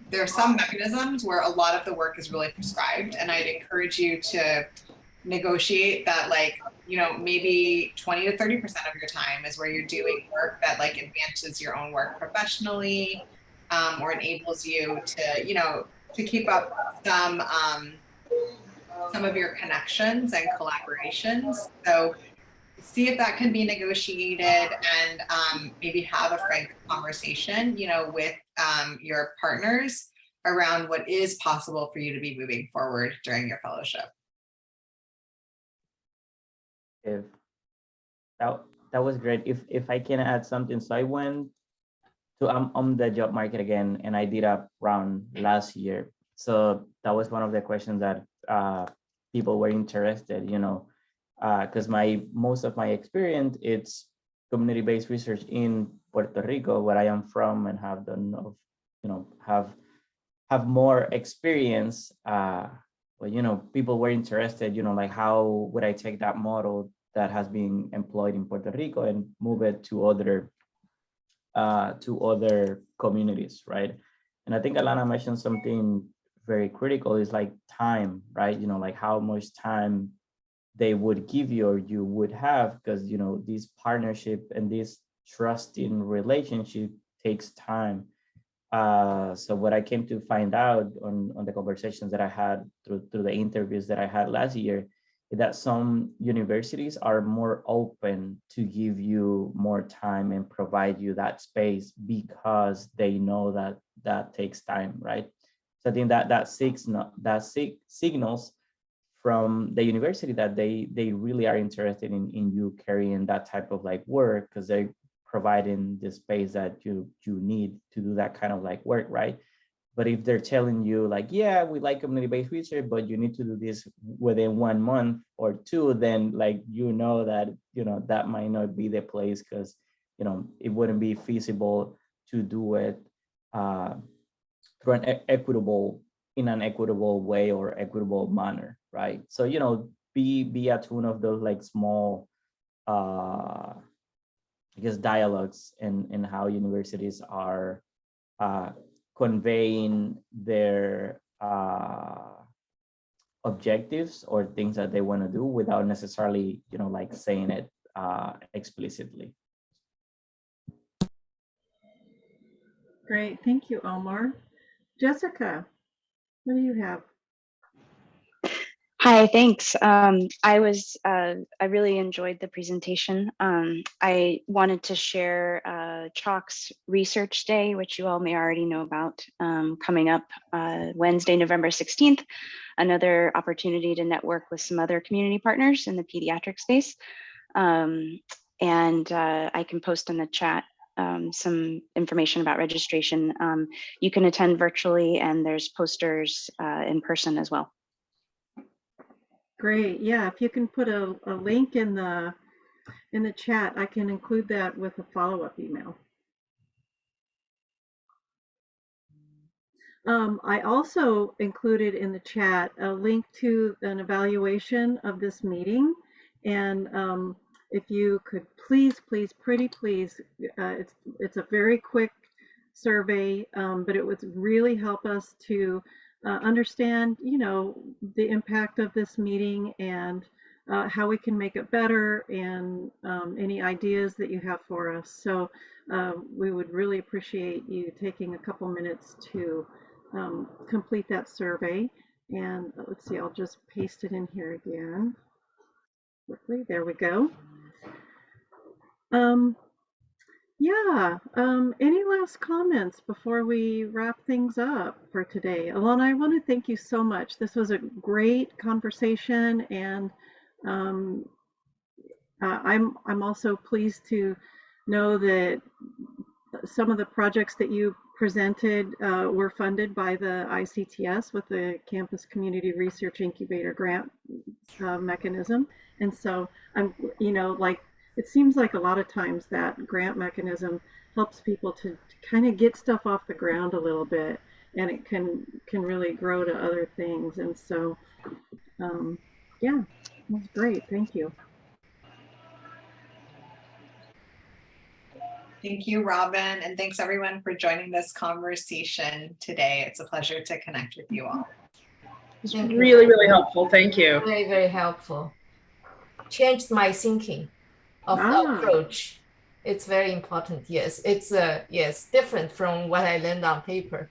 Speaker 1: there are some mechanisms where a lot of the work is really prescribed, and I'd encourage you to negotiate that, maybe 20 to 30% of your time is where you're doing work that advances your own work professionally, or enables you to, to keep up some of your connections and collaborations. So see if that can be negotiated, and maybe have a frank conversation, with your partners around what is possible for you to be moving forward during your fellowship.
Speaker 3: If that was great. If I can add something, so I went to I'm on the job market again, and I did a round last year. So that was one of the questions that people were interested, because most of my experience, it's community-based research in Puerto Rico, where I am from, and have done, have more experience. But people were interested, how would I take that model that has been employed in Puerto Rico and move it to other communities, right? And I think Alana mentioned something very critical, is time, right? How much time they would give you or you would have, because this partnership and this trusting relationship takes time. So what I came to find out on the conversations that I had through the interviews that I had last year, is that some universities are more open to give you more time and provide you that space, because they know that takes time, right? So I think that signals from the university that they really are interested in you carrying that type of work, because they're providing the space that you need to do that kind of work, right? But if they're telling you like, yeah, we like community-based research, but you need to do this within 1 month or 2, then like, that, that might not be the place, because, it wouldn't be feasible to do it through an equitable way or equitable manner, right? So, be attuned of those like small, I guess, dialogues in how universities are conveying their objectives or things that they want to do without necessarily, like saying it explicitly.
Speaker 2: Great, thank you, Omar. Jessica, what do you have?
Speaker 8: Hi, thanks. I really enjoyed the presentation. I wanted to share CHRE Research Day, which you all may already know about, coming up Wednesday, November 16th, another opportunity to network with some other community partners in the pediatric space. I can post in the chat some information about registration. You can attend virtually, and there's posters in person as well.
Speaker 2: Great, yeah, if you can put a link in the chat, I can include that with a follow-up email. I also included in the chat a link to an evaluation of this meeting, and if you could please, pretty please, it's a very quick survey, but it would really help us to understand, the impact of this meeting and how we can make it better, and any ideas that you have for us. So we would really appreciate you taking a couple minutes to complete that survey. And let's see, I'll just paste it in here again quickly. There we go. Any last comments before we wrap things up for today? Alana, I want to thank you so much. This was a great conversation, and I'm also pleased to know that some of the projects that you presented were funded by the ICTS with the Campus Community Research Incubator grant mechanism. And so I'm, it seems like a lot of times that grant mechanism helps people to kind of get stuff off the ground a little bit, and it can really grow to other things. And so, yeah, that's great. Thank you.
Speaker 1: Thank you, Robin, and thanks everyone for joining this conversation today. It's a pleasure to connect with you all.
Speaker 5: It's really,
Speaker 9: really helpful. Thank you.
Speaker 5: very, very helpful. Changed my thinking of the approach. It's very important. Yes, it's different from what I learned on paper.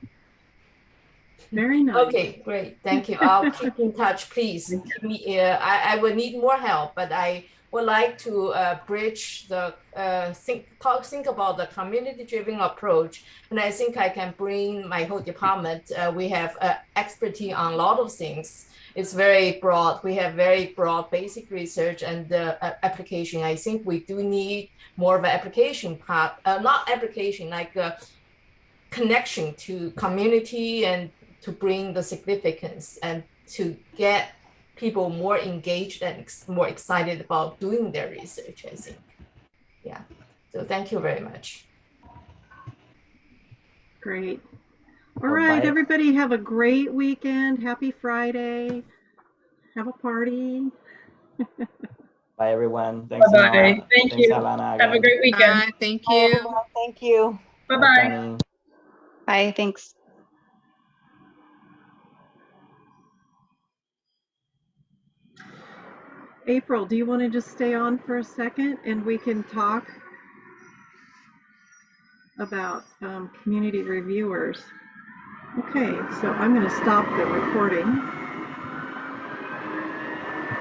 Speaker 2: Very nice.
Speaker 5: Okay, great. Thank you. I'll keep in touch. Please keep me. I will need more help, but I would like to bridge the think about the community-driven approach, and I think I can bring my whole department. We have expertise on a lot of things. It's very broad. We have very broad basic research and application. I think we do need more of an application part, not application, like a connection to community, and to bring the significance and to get people more engaged and more excited about doing their research, I think. Yeah, so thank you very much.
Speaker 2: Great. All right, everybody have a great weekend. Happy Friday. Have a party.
Speaker 3: Bye, everyone. Thanks,
Speaker 9: Bye-bye.
Speaker 3: Alana.
Speaker 9: Thank
Speaker 3: Thanks,
Speaker 9: you.
Speaker 3: Alana,
Speaker 9: Have a great weekend.
Speaker 7: Thank you.
Speaker 10: Thank you.
Speaker 9: Bye-bye.
Speaker 8: Bye, thanks.
Speaker 2: April, do you want to just stay on for a second and we can talk about community reviewers? Okay, so I'm going to stop the recording.